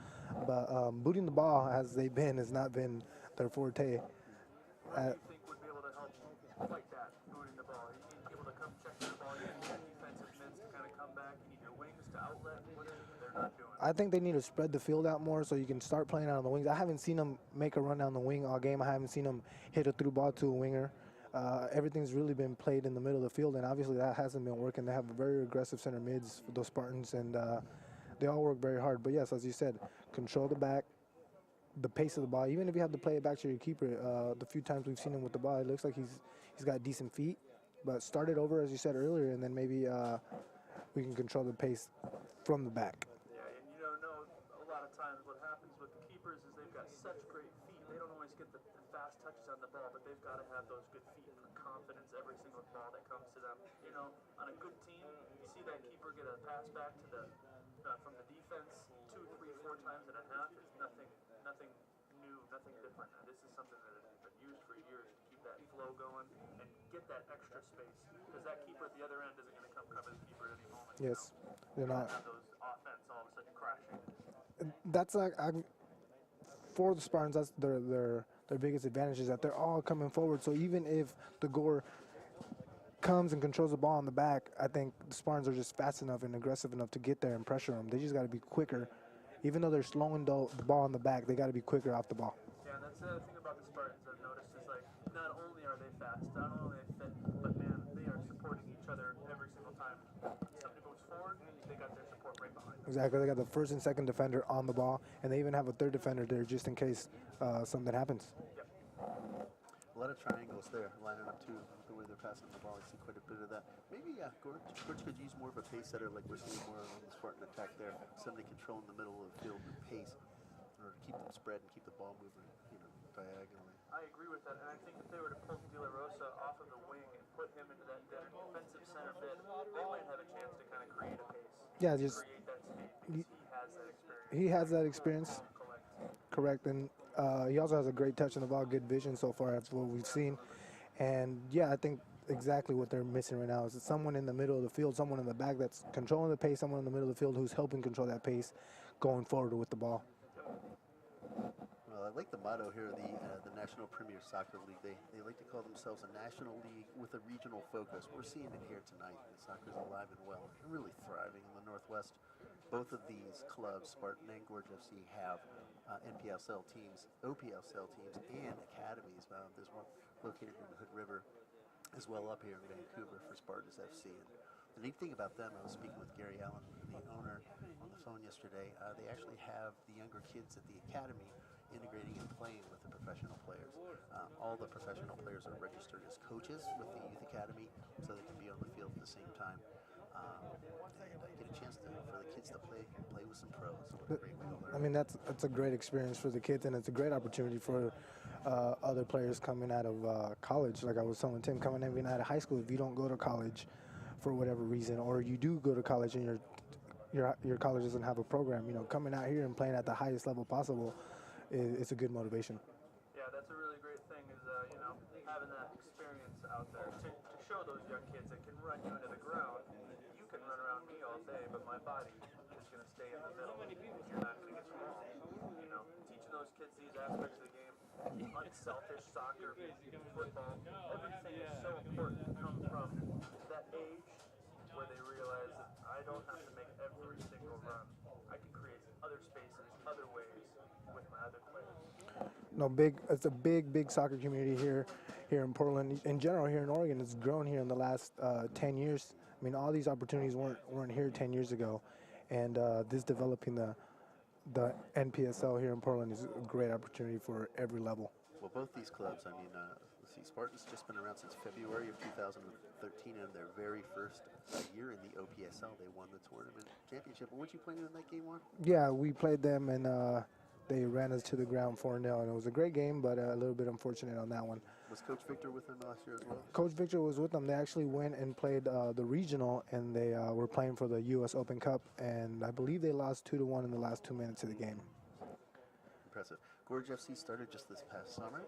But booting the ball, as they've been, has not been their forte. What do you think would be able to help fight that, booting the ball? You need people to come check the ball. You need defensive mids to kind of come back. You need your wings to outlet. What is it that they're not doing? I think they need to spread the field out more so you can start playing out on the wings. I haven't seen them make a run down the wing all game. I haven't seen them hit a through ball to a winger. Everything's really been played in the middle of the field, and obviously that hasn't been working. They have very aggressive center mids for those Spartans, and they all work very hard. But yes, as you said, control the back, the pace of the ball. Even if you have to play it back to your keeper, the few times we've seen him with the ball, it looks like he's got decent feet. But start it over, as you said earlier, and then maybe we can control the pace from the back. Yeah, and you don't know, a lot of times what happens with the keepers is they've got such great feet. They don't always get the fast touches on the ball, but they've got to have those good feet for confidence every single ball that comes to them. You know, on a good team, you see that keeper get a pass back to the from the defense 2, 3, 4 times and a half. It's nothing new, nothing different. Now, this is something that has been used for years to keep that flow going and get that extra space, because that keeper at the other end isn't going to come cover the keeper at any moment. Yes, they're You not. don't have those offense all of a sudden crashing. That's like for the Spartans. That's advantage is that they're all coming forward. So even if the Gore comes and controls the ball in the back, I think the Spartans are just fast enough and aggressive enough to get there and pressure them. They just got to be quicker. Even though they're slowing the ball in the back, they got to be quicker off the ball. Yeah, and that's the other thing about the Spartans I've noticed is, like, not only are they fast, not only are they fit, but man, they are supporting each other every single time. Somebody moves forward, they got their support right behind them. Exactly. They got the first and second defender on the ball, and they even have a third defender there just in case something happens. Yep. A lot of triangles there, lining up too. The way they're passing the ball, I see quite a bit of that. Maybe, yeah, Gorge could use more of a pace setter, like we're seeing more on the Spartan attack there. Somebody controlling the middle of the field with pace, in order to keep them spread and keep the ball moving, diagonally. I agree with that, and I think if they were to pull De La Rosa off of the wing and put him into that defensive center bit, they might have a chance to kind of create a pace. Yeah, just create that speed because he has that experience. Correct, and he also has a great touch on the ball, good vision so far. That's what we've seen. And yeah, I think exactly what they're missing right now is someone in the middle of the field, someone in the back that's controlling the pace, someone in the middle of the field who's helping control that pace going forward with the ball. Well, I like the motto here, the National Premier Soccer League. They like to call themselves a national league with a regional focus. We're seeing it here tonight. The soccer's alive and well, and really thriving in the Northwest. Both of these clubs, Spartan and Gorge FC, have NPSL teams, OPSL teams, and academies. There's one located in Hood River, as well up here in Vancouver for Spartans FC. And the neat thing about them, I was speaking with Gary Allen, the owner, on the phone yesterday. They actually have the younger kids at the academy integrating and playing with the professional players. All the professional players are registered as coaches with the youth academy, so they can be on the field at the same time. And get a chance for the kids to play with some pros. So what a great way to learn. I mean, that's a great experience for the kids, and it's a great opportunity for other players coming out of college. Like I was telling Tim, coming even out of high school, if you don't go to college for whatever reason, or you do go to college and your college doesn't have a program, coming out here and playing at the highest level possible, it's a good motivation. Yeah, that's a really great thing is, having that experience out there to show those young kids that can run you into the ground. You can run around me all day, but my body is going to stay in the middle. You're not going to get small. Teaching those kids these aspects of the game, unselfish soccer, football, everything is so important to come from that age where they realize that I don't have to make every single run. I can create other spaces, other ways with my other players. No, it's a big soccer community here in Portland. In general, here in Oregon, it's grown here in the last 10 years. I mean, all these opportunities weren't here 10 years ago, and this developing the NPSL here in Portland is a great opportunity for every level. Well, both these clubs, let's see, Spartan's just been around since February of 2013, and their very first year in the OPSL, they won the tournament championship. Weren't you playing in that game, one? Yeah, we played them, and they ran us to the ground 4-0, and it was a great game, but a little bit unfortunate on that one. Was Coach Victor with them last year as well? Coach Victor was with them. They actually went and played the regional, and they were playing for the U.S. Open Cup, and I believe they lost 2-1 in the last 2 minutes of the game. Impressive. Gorge FC started just this past summer,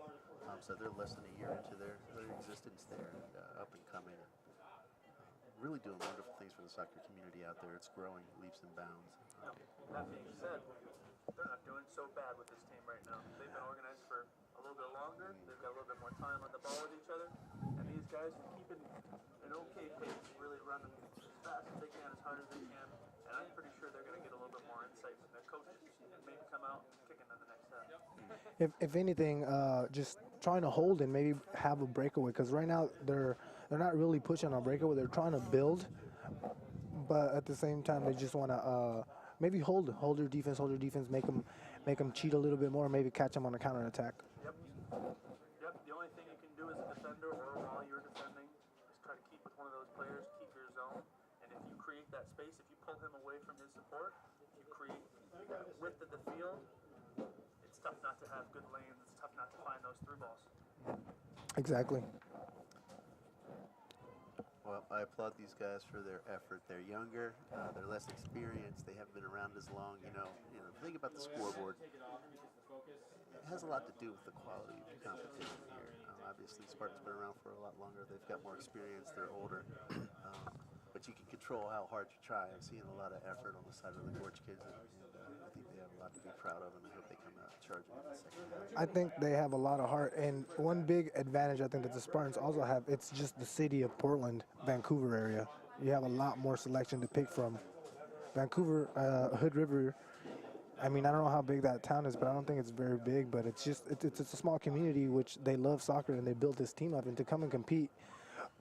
so they're less than a year into their existence there, and up and coming. Really doing wonderful things for the soccer community out there. It's growing leaps and bounds. That being said, they're not doing so bad with this team right now. They've been organized for a little bit longer. They've got a little bit more time on the ball with each other. And these guys are keeping an okay pace, really running as fast as they can, as hard as they can. And I'm pretty sure they're going to get a little bit more insight from their coaches and maybe come out kicking in the next half. If anything, just trying to hold and maybe have a breakaway, because right now they're not really pushing on breakaway. They're trying to build, but at the same time they just want to maybe hold their defense, make them cheat a little bit more, maybe catch them on a counterattack. Yep. The only thing you can do as a defender or while you're defending is try to keep with one of those players, keep your zone, and if you create that space, if you pull him away from his support, if you create that width of the field, it's tough not to have good lanes. It's tough not to find those through balls. Exactly. Well, I applaud these guys for their effort. They're younger, they're less experienced, they haven't been around as long. Think about the scoreboard. It has a lot to do with the quality of your competition here. Obviously, Spartan's been around for a lot longer. They've got more experience. They're older. But but you can control how hard you try. I'm seeing a lot of effort on the side of the Gorge kids, and I think they have a lot to be proud of, and I hope they come out charging in the second half. I think they have a lot of heart, and one big advantage I think that the Spartans also have, it's just the city of Portland, Vancouver area. You have a lot more selection to pick from. Vancouver, Hood River, I mean, I don't know how big that town is, but I don't think it's very big, but it's just, it's a small community which they love soccer, and they built this team up, and to come and compete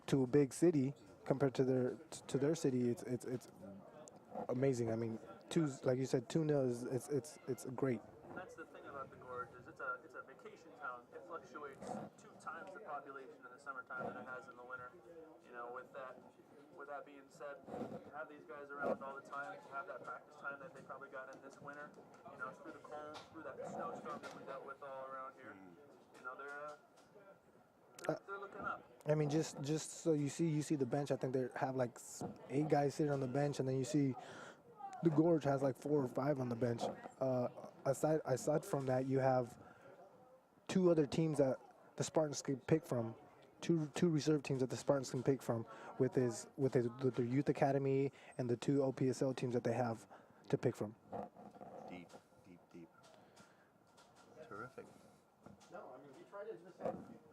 to a big city compared to their city, it's amazing. I mean, like you said, 2-0 is it's great. That's the thing about the Gorge is it's a vacation town. It fluctuates 2 times the population in the summertime than it has in the winter. You know, with that being said, you have these guys around all the time. You have that practice time that they probably got in this winter. You know, through the cold, through that snowstorm that we dealt with all around here. You know, they're looking up. I mean, just so you see the bench. I think they have like 8 guys sitting on the bench, and then you see the Gorge has like 4 or 5 on the bench. Aside from that, you have 2 other teams that the Spartans can pick from. Two reserve teams that the Spartans can pick from with their youth academy and the 2 OPSL teams that they have to pick from. Deep. Terrific.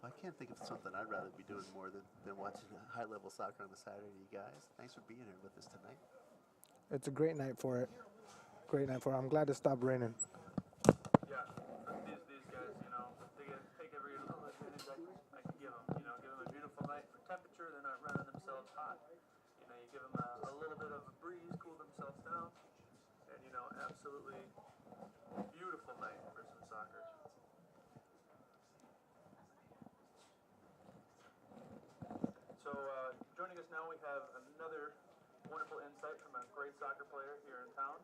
I can't think of something I'd rather be doing more than watching high-level soccer on the Saturday, you guys. Thanks for being here with us tonight. It's a great night for it. I'm glad it stopped raining. Yeah, these guys, you know, they take every little advantage I can give them. You know, give them a beautiful night for temperature. They're not running themselves hot. You know, you give them a little bit of a breeze, cool themselves down, and you know, absolutely beautiful night for some soccer. So joining us now, we have another wonderful insight from a great soccer player here in town.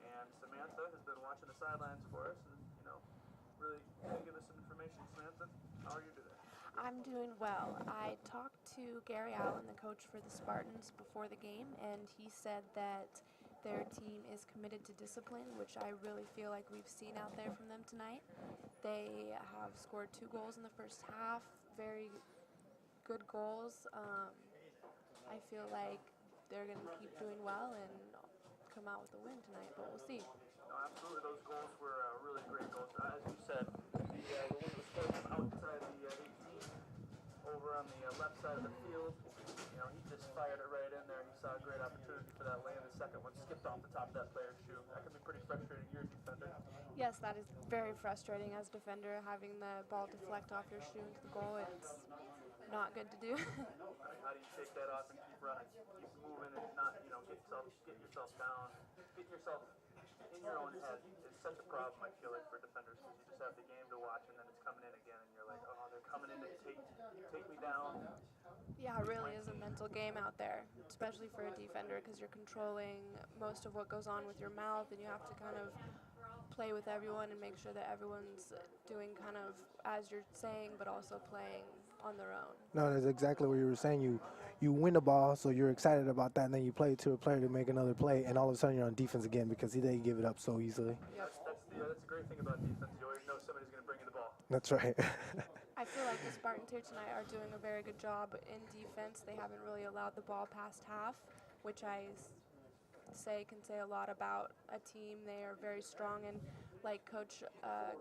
And Samantha has been watching the sidelines for us and, you know, really give us some information. Samantha, how are you today? I'm doing well. I talked to Gary Allen, the coach for the Spartans, before the game, and he said that their team is committed to discipline, which I really feel like we've seen out there from them tonight. They have scored 2 goals in the first half, very good goals. I feel like they're going to keep doing well and come out with a win tonight, but we'll see. No, absolutely. Those goals were really great goals. As you said, the one that was scored from outside the 18 over on the left side of the field, you know, he just fired it right in there. He saw a great opportunity for that lane. The second one skipped off the top of that player's shoe. That can be pretty frustrating. You're a defender. Yes, that is very frustrating as a defender, having the ball deflect off your shoe into the goal. It's not good to do. How do you shake that off and keep running, keep moving, and not, you know, get yourself down, get yourself in your own head is such a problem, I feel like, for defenders, because you just have the game to watch and then it's coming in again and you're like, oh, they're coming in to take me down. Yeah, it really is a mental game out there, especially for a defender, because you're controlling most of what goes on with your mouth, and you have to kind of play with everyone and make sure that everyone's doing kind of as you're saying, but also playing on their own. No, that's exactly what you were saying. You win the ball, so you're excited about that, and then you play it to a player to make another play, and all of a sudden you're on defense again because they give it up so easily. That's the great thing about defense. You always know somebody's going to bring you the ball. That's right. I feel like the Spartans here tonight are doing a very good job in defense. They haven't really allowed the ball past half, which I can say a lot about a team. They are very strong, and like Coach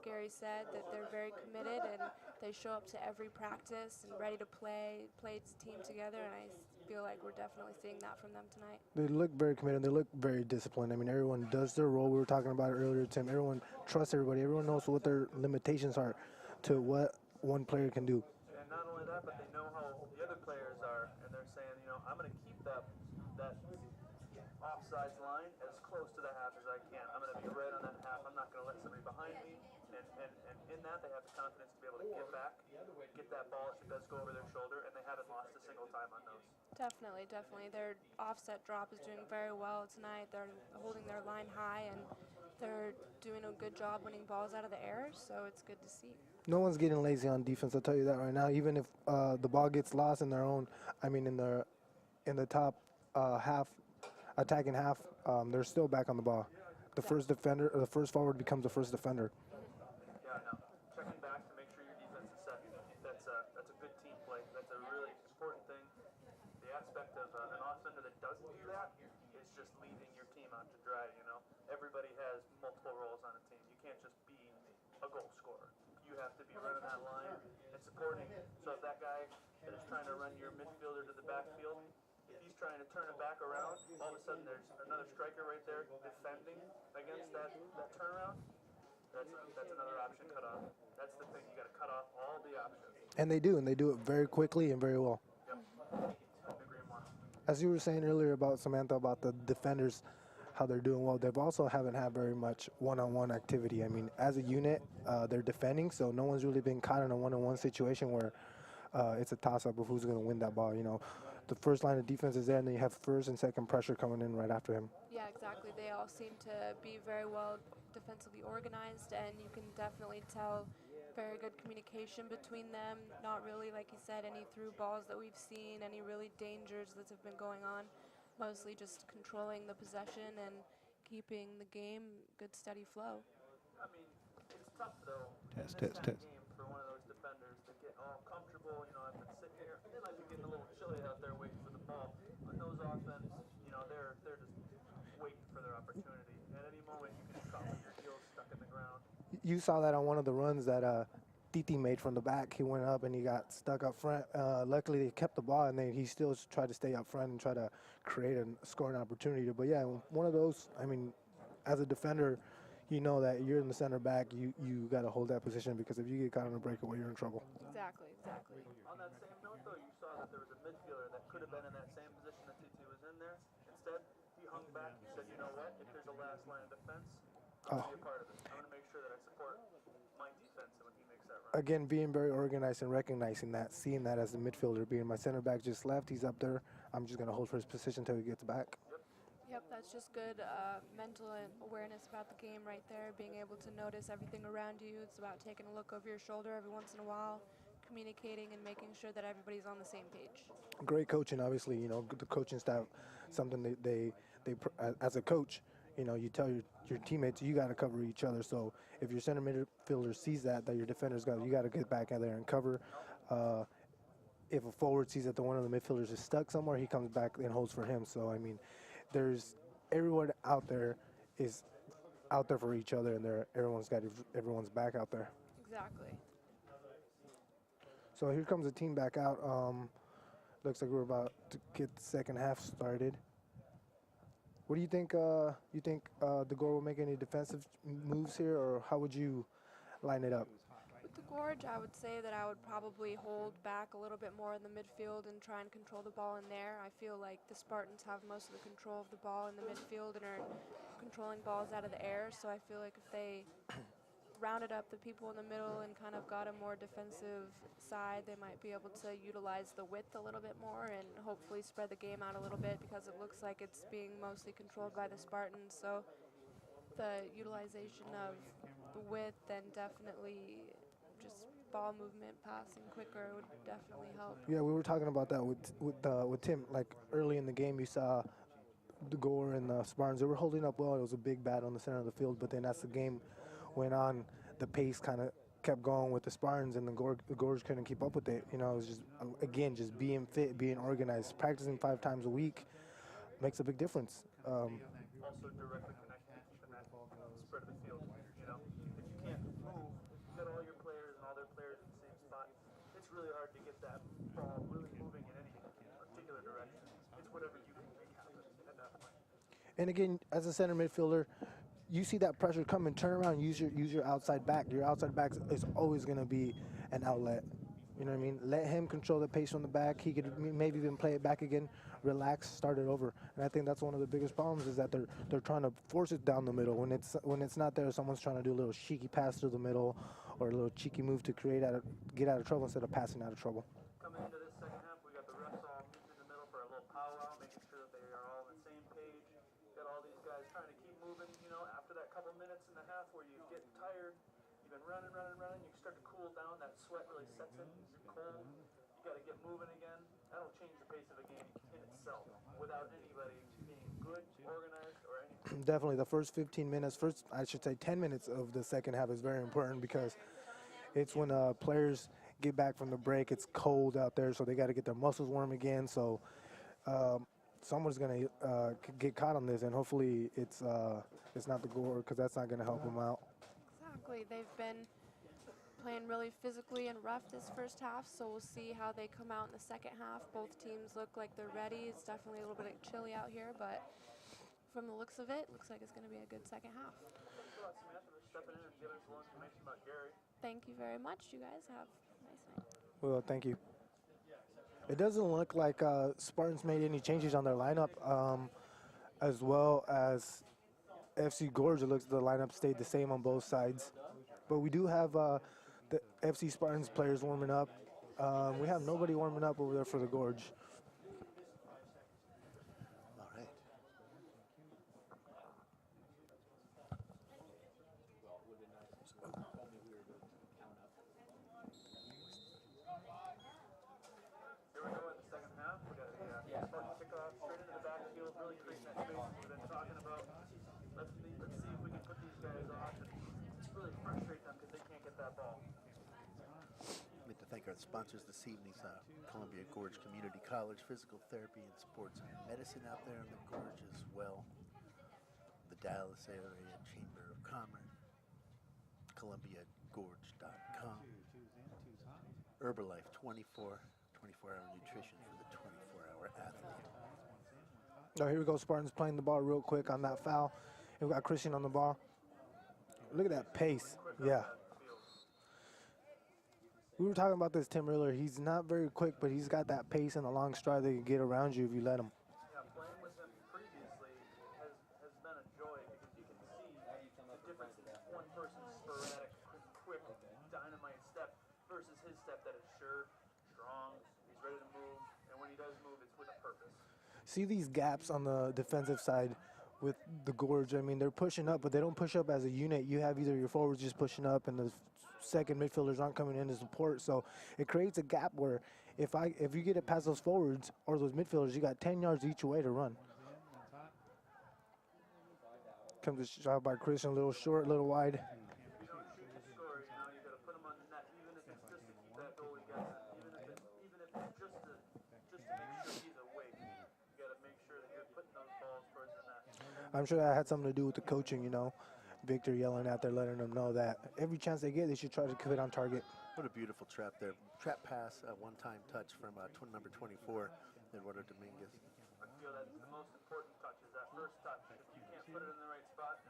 Gary said, that they're very committed and they show up to every practice and ready to play as a team together, and I feel like we're definitely seeing that from them tonight. They look very committed. They look very disciplined. I mean, everyone does their role. We were talking about it earlier, Tim. Everyone trusts everybody. Everyone knows what their limitations are to what one player can do. And not only that, but they know how the other players are, and they're saying, you know, I'm going to keep that offsides line as close to the half as I can. I'm going to be right on that half. I'm not going to let somebody behind me. And in that, they have the confidence to be able to get back, get that ball if it does go over their shoulder, and they haven't lost a single time on those. Definitely. Their offset drop is doing very well tonight. They're holding their line high, and they're doing a good job winning balls out of the air, so it's good to see. No one's getting lazy on defense, I'll tell you that right now. Even if the ball gets lost in their own, in the top half, attacking half, they're still back on the ball. The first forward becomes the first defender. Yeah, no. Checking back to make sure your defense is set. That's a good team play. That's a really important thing. The aspect of an defender that doesn't do that is just leaving your team out to dry, you know? Everybody has multiple roles on a team. You can't just be a goal scorer. You have to be running that line and supporting. So if that guy that is trying to run your midfielder to the backfield, if he's trying to turn it back around, all of a sudden there's another striker right there defending against that turnaround. That's another option cut off. That's the thing. You got to cut off all the options. And they do it very quickly and very well. Yep. Couldn't agree more. As you were saying earlier about Samantha, about the defenders, how they're doing well, they've also haven't had very much one-on-one activity. I mean, as a unit, they're defending, so no one's really been caught in a one-on-one situation where it's a toss-up of who's going to win that ball. You know, the first line of defense is there, and then you have first and second pressure coming in right after him. Yeah, exactly. They all seem to be very well defensively organized, and you can definitely tell very good communication between them. Not really, like you said, any through balls that we've seen, any really dangers that have been going on. Mostly just controlling the possession and keeping the game good, steady flow. I mean, it's tough though. Test, in this test, kind of test. game for one of those defenders to get all comfortable. You know, I've been sitting here. They might be getting a little chilly out there waiting for the ball. But those offense, you know, they're just waiting for their opportunity. At any moment, you can just caught with your heels stuck in the ground. You saw that on one of the runs that Titi made from the back. He went up and he got stuck up front. Luckily, they kept the ball, and then he still tried to stay up front and try to create a scoring opportunity. But yeah, one of those. I mean, as a defender, you know that you're in the center back. You got to hold that position, because if you get caught on a breakaway, you're in trouble. Exactly. On that same note, though, you saw that there was a midfielder that could have been in that same position that Titi was in there. Instead, he hung back. He said, you know what? If there's a last line of defense, I'm going to be a part of it. I'm going to make sure that I support my defense when he makes that run. Again, being very organized and recognizing that, seeing that as the midfielder, being my center back just left, he's up there. I'm just going to hold for his position until he gets back. Yep, that's just good mental awareness about the game right there, being able to notice everything around you. It's about taking a look over your shoulder every once in a while, communicating and making sure that everybody's on the same page. Great coaching, obviously. You know, the coaching staff, something they as a coach, you know, you tell your teammates you got to cover each other. So if your center midfielder sees that your defenders you got to get back out there and cover. If a forward sees that one of the midfielders is stuck somewhere, he comes back and holds for him. So I mean, there's everyone out there is out there for each other, and everyone's got everyone's back out there. Exactly. So here comes the team back out. Looks like we're about to get the second half started. What do you think? You think the Gorge will make any defensive moves here, or how would you line it up? With the Gorge, I would say that I would probably hold back a little bit more in the midfield and try and control the ball in there. I feel like the Spartans have most of the control of the ball in the midfield and are controlling balls out of the air, so I feel like if they rounded up the people in the middle and kind of got a more defensive side, they might be able to utilize the width a little bit more and hopefully spread the game out a little bit, because it looks like it's being mostly controlled by the Spartans. So the utilization of the width and definitely just ball movement, passing quicker would definitely help. Yeah, we were talking about that with Tim. Like early in the game, you saw the Gore and the Spartans. They were holding up well. It was a big battle in the center of the field. But then as the game went on, the pace kind of kept going with the Spartans, and the Gorge couldn't keep up with it. You know, it was just, again, just being fit, being organized, practicing 5 times a week makes a big difference. Also directly connected to keeping that spread of the field. You know, if you can't move, you got all your players and all their players in the same spot, it's really hard to get that ball really moving in any particular direction. It's whatever you can make happen at that point. And again, as a center midfielder, you see that pressure coming, turn around, use your outside back. Your outside back is always going to be an outlet. You know what I mean? Let him control the pace from the back. He could maybe even play it back again, relax, start it over. And I think that's one of the biggest problems, is that they're trying to force it down the middle. When it's not there, someone's trying to do a little cheeky pass through the middle or a little cheeky move to get out of trouble instead of passing out of trouble. Coming into this second half, we got the refs all moved in the middle for a little powwow, making sure that they are all on the same page. Got all these guys trying to keep moving, you know, after that couple minutes in the half where you get tired, you've been running, you start to cool down, that sweat really sets in, you're cold, you got to get moving again. That'll change the pace of the game in itself without anybody being good, organized, or anything. Definitely, the first 10 minutes of the second half is very important, because it's when players get back from the break. It's cold out there, so they got to get their muscles warm again. So someone's going to get caught on this, and hopefully it's not the Gorge, because that's not going to help them out. Exactly. They've been playing really physically and rough this first half, so we'll see how they come out in the second half. Both teams look like they're ready. It's definitely a little bit chilly out here, but from the looks of it, looks like it's going to be a good second half. Thank you very much. You guys have a nice night. Well, thank you. It doesn't look like Spartans made any changes on their lineup, as well as FC Gorge. It looks the lineup stayed the same on both sides. But we do have the FC Spartans players warming up. We have nobody warming up over there for the Gorge. All right. Here we go in the second half. We got a Spartan kickoff straight into the backfield, really creating that space we've been talking about. Let's see if we can put these guys off and really frustrate them because they can't get that ball. I'd like to thank our sponsors this evening, Columbia Gorge Community College, Physical Therapy and Sports Medicine out there in the Gorge as well. The Dallas Area Chamber of Commerce, ColumbiaGorge.com, Herbalife 24-hour nutrition for the 24-hour athlete. Oh, here we go. Spartans playing the ball real quick on that foul. And we got Christian on the ball. Look at that pace. Yeah. We were talking about this, Tim, earlier. He's not very quick, but he's got that pace and a long stride that can get around you if you let him. Yeah, playing with him previously has been a joy because you can see the difference in one person's sporadic, quick, dynamite step versus his step that is sure, strong, he's ready to move, and when he does move, it's with a purpose. See these gaps on the defensive side with the Gorge. I mean, they're pushing up, but they don't push up as a unit. You have either your forwards just pushing up and the second midfielders aren't coming in to support. So it creates a gap where if you get it past those forwards or those midfielders, you got 10 yards each way to run. Comes a shot by Christian, a little short, a little wide. If you don't shoot to score, you know, you got to put him on the net, even if it's just to keep that goalie guessing, even if it's just to make sure he's awake. You got to make sure that you're putting those balls towards the net. I'm sure that had something to do with the coaching, you know. Victor yelling out there, letting them know that every chance they get, they should try to keep it on target. What a beautiful trap there. Trap pass, one-time touch from number 24, Eduardo Dominguez. I feel that's the most important touch, is that first touch. If you can't put it in the right spot,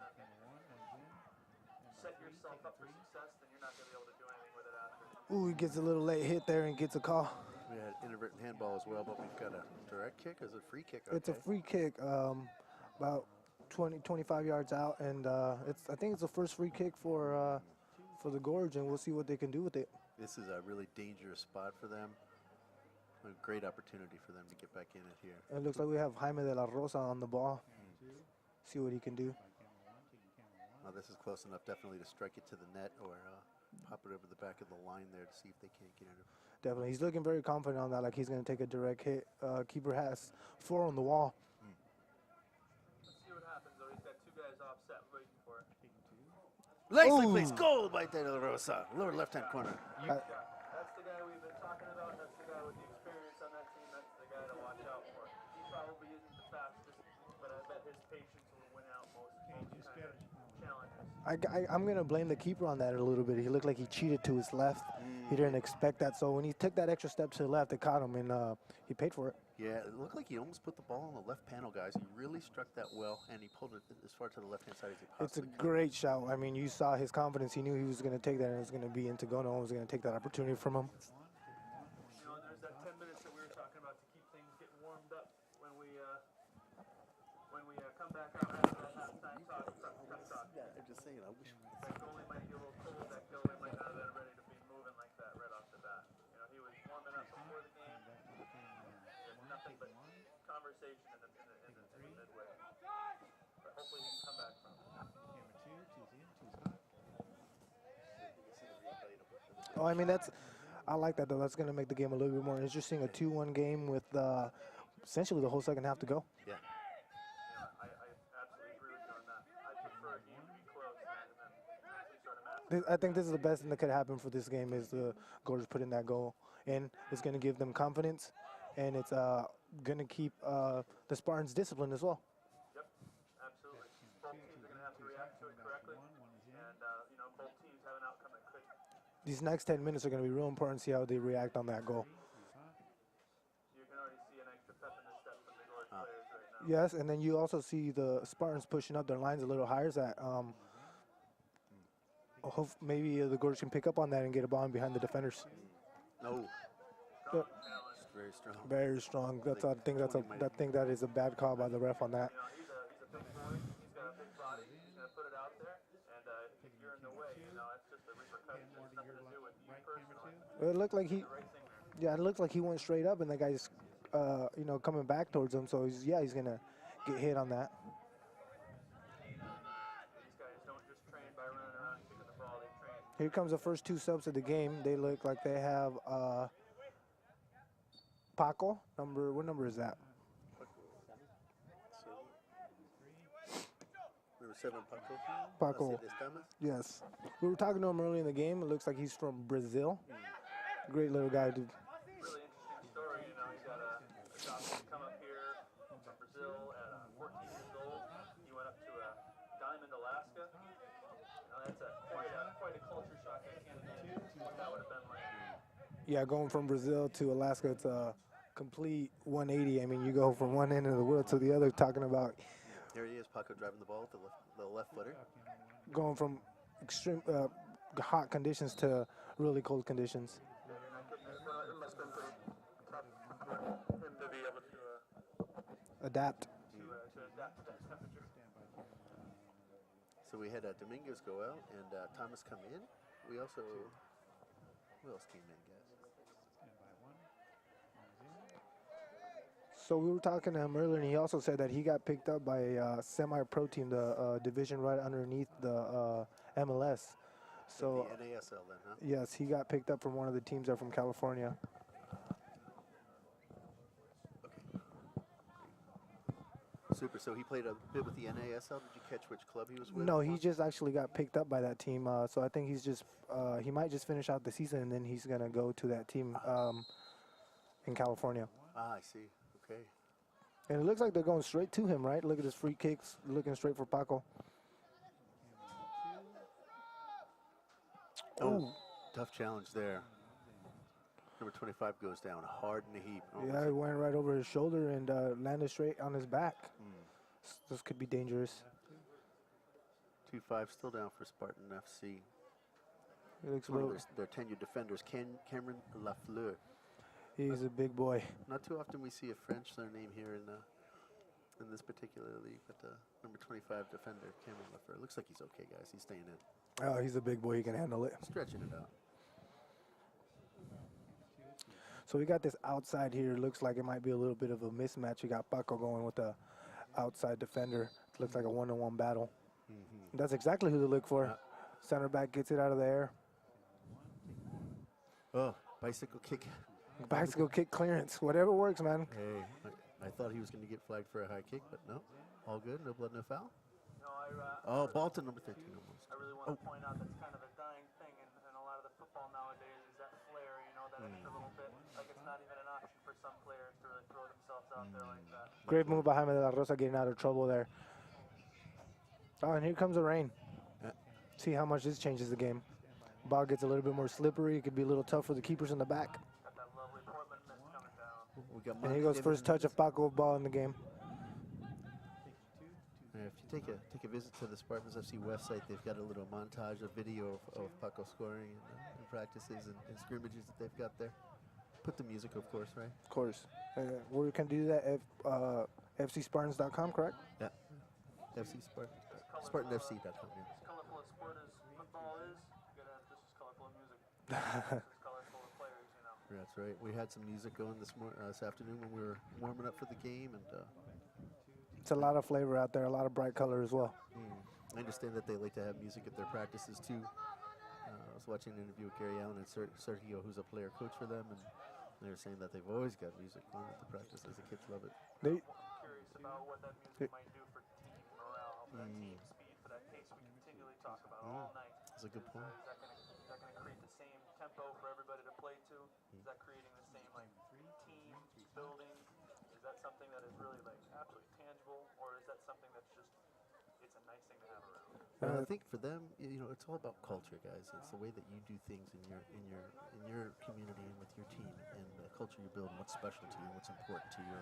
set yourself up for success, then you're not going to be able to do anything with it after. Ooh, he gets a little late hit there and gets a call. We had inadvertent handball as well, but we've got a direct kick. Is it a free kick? It's a free kick, about 25 yards out, and I think it's the first free kick for the Gorge, and we'll see what they can do with it. This is a really dangerous spot for them. A great opportunity for them to get back in it here. It looks like we have Jaime de la Rosa on the ball. See what he can do. Well, this is close enough definitely to strike it to the net or pop it over the back of the line there to see if they can't get it. Definitely. He's looking very confident on that, like he's going to take a direct hit. Keeper has 4 on the wall. Let's see what happens, though. He's got 2 guys offset waiting for it. Nicely placed goal by De La Rosa, lower left-hand corner. That's the guy we've been talking about. That's the guy with the experience on that team. That's the guy to watch out for. He probably isn't the fastest, but I bet his patience will win out most kind of challenges. I'm going to blame the keeper on that a little bit. He looked like he cheated to his left. He didn't expect that. So when he took that extra step to the left, it caught him, and he paid for it. Yeah, it looked like he almost put the ball on the left panel, guys. He really struck that well, and he pulled it as far to the left-hand side as he It's a possibly could. great shout. I mean, you saw his confidence. He knew he was going to take that, and it was going to be into go. No one was going to take that opportunity from him. You know, and there's that 10 minutes that we were talking about to keep things getting warmed up when we come back out after that halftime talk. Yeah, I'm just saying, I wish That goalie might be a little cold. That goalie might not have been ready to be moving like that right off the bat. You know, he was warming up before the game. There's nothing but conversation in the midway. But hopefully he can come back from it. Oh, I mean, I like that, though. That's going to make the game a little bit more interesting. A 2-1 game with essentially the whole second half to go. Yeah. I absolutely agree with you on that. I prefer a game to be close and then actually start a match. I think this is the best thing that could happen for this game is the Gorge putting that goal in. It's going to give them confidence, and it's going to keep the Spartans disciplined as well. Yep, absolutely. Both teams are going to have to react to it correctly, and both teams have an outcome that could. These next 10 minutes are going to be real important to see how they react on that goal. You can already see an extra pep in the step from the Gorge players right now. Yes, and then you also see the Spartans pushing up their lines a little higher. So that maybe the Gorge can pick up on that and get a ball behind the defenders. No. Yep. It's very strong. Very strong. That's I think that is a bad call by the ref on that. He's a big boy. He's got a big body. He's going to put it out there, and if you're in the way, it's just a repercussion. It's nothing to do with you personally. It looked like it looked like he went straight up, and the guy's coming back towards him. So he's gonna get hit on that. These guys don't just train by running around and kicking the ball. They train. Here comes the first two subs of the game. They look like they have Paco. What number is that? Number 7, Paco. Mercedes Thomas. Yes. We were talking to him early in the game. It looks like he's from Brazil. Great little guy, dude. Really interesting story. He's got a doctor come up here from Brazil at 14 years old. He went up to Diamond, Alaska. That's quite a culture shock. I can't imagine what that would have been like. Yeah, going from Brazil to Alaska, it's a complete 180. I mean, you go from one end of the world to the other, talking about There he is, Paco driving the ball with the left footer. going from extreme hot conditions to really cold conditions. It must have been pretty tough for him to be able to Adapt. adapt to that temperature. So we had Domingos go out and Thomas come in. We also, who else came in, guys? So we were talking to him earlier, and he also said that he got picked up by a semi-pro team, the division right underneath the MLS. So The NASL then, huh? yes, he got picked up from one of the teams that are from California. Super. So he played a bit with the NASL. Did you catch which club he was with? No, he just actually got picked up by that team. So I think he might just finish out the season, and then he's gonna go to that team in California. Ah, I see. Okay. And it looks like they're going straight to him, right? Look at his free kicks, looking straight for Paco. Oh, tough challenge there. Number 25 goes down hard in the heap. Oh, Yeah, it went right over his shoulder and landed straight on his back. This could be dangerous. 2-5 still down for Spartan FC. He looks One of real, their tenured defenders, Cameron Lafleur. he's a big boy. Not too often we see a French surname here in this particular league, but number 25 defender, Cameron Lafleur. Looks like he's okay, guys. He's staying in. Oh, he's a big boy. He can handle it. Stretching it out. So we got this outside here. Looks like it might be a little bit of a mismatch. You got Paco going with the outside defender. It looks like a one-on-one battle. That's exactly who to look for. Center back gets it out of the air. Oh, bicycle kick. Bicycle kick clearance. Whatever works, man. Hey, I thought he was going to get flagged for a high kick, but no. All good. No blood, no foul. Oh, Bolton, number 13 almost. I really want to point out that's kind of a dying thing in a lot of the football nowadays is that flair, that extra little bit. Like it's not even an option for some players to really throw themselves out there like that. Great move by Jaime de la Rosa getting out of trouble there. Oh, and here comes the rain. See how much this changes the game. Ball gets a little bit more slippery. It could be a little tough for the keepers in the back. Got that lovely Portland mist coming down. We got And here goes first touch of Paco ball in the game. If you take a visit to the Spartans FC website, they've got a little montage of video of Paco scoring and practices and scrimmages that they've got there. Put the music, of course, right? Of course. We can do that at fcspartans.com, correct? Yeah. FC Spartan. SpartanFC.com. Yeah. As colorful as sport as football is, you gotta have just as colorful of music. As colorful of players, That's right. We had some music going this afternoon when we were warming up for the game, and It's a lot of flavor out there, a lot of bright color as well. I understand that they like to have music at their practices too. I was watching an interview with Gary Allen and Sergio, who's a player coach for them, and they were saying that they've always got music going at the practices. The kids love it. They, curious about what that music might do for team morale, for that team speed, for that pace we continually talk about all night. That's a good point. Is that going to create the same tempo for everybody to play to? Is that creating the same team building? Is that something that is really like absolutely tangible, or is that something that's just it's a nice thing to have around? I think for them, you know, it's all about culture, guys. It's the way that you do things in your community and with your team, and the culture you build, and what's special to you, and what's important to you,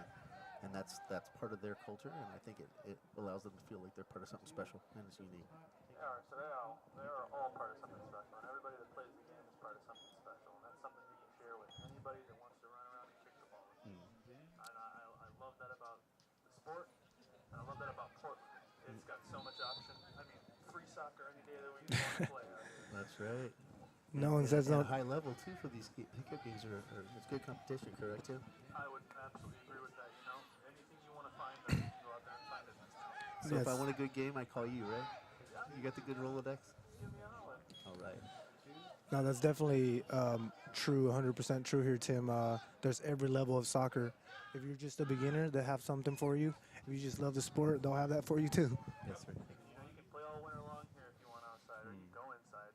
and that's part of their culture. And I think it allows them to feel like they're part of something special and it's unique. They are. So they are all part of something special, and everybody that plays the game is part of something special, and that's something you can share with anybody that wants to run around and kick the ball. And I love that about the sport, and I love that about Portland. It's got so much option. I mean, free soccer any day of the week you want to play out here. That's right. No one says And no. a high level too for these pickup games it's good competition, correct, Tim? I would absolutely agree with that. You know, anything you want to find, you can go out there and find it. So if I Yes. want a good game, I call you, right? You got the good Rolodex? Give me a holler. All right. No, that's definitely true, 100% true here, Tim. There's every level of soccer. If you're just a beginner, they have something for you. If you just love the sport, they'll have that for you too. That's right. You know, you can play all winter long here if you want outside, or you can go inside.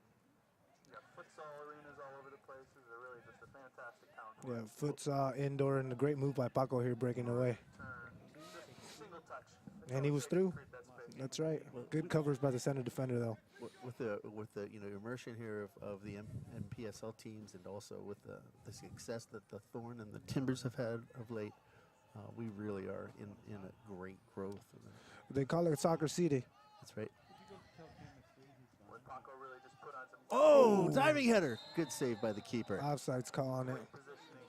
You got futsal arenas all over the place. This is really just a fantastic town. Yeah, futsal, indoor, and a great move by Paco here breaking away. Turn, just single touch. That's And all he it was takes to through. create that space. That's right. Good covers by the center defender, though. With the you know immersion here of the NPSL teams, and also with the success that the Thorn and the Timbers have had of late, we really are in a great growth. They call it Soccer City. That's right. When Paco really just put on some Oh, diving header! Good save by the keeper. Offside's call on it. great positioning.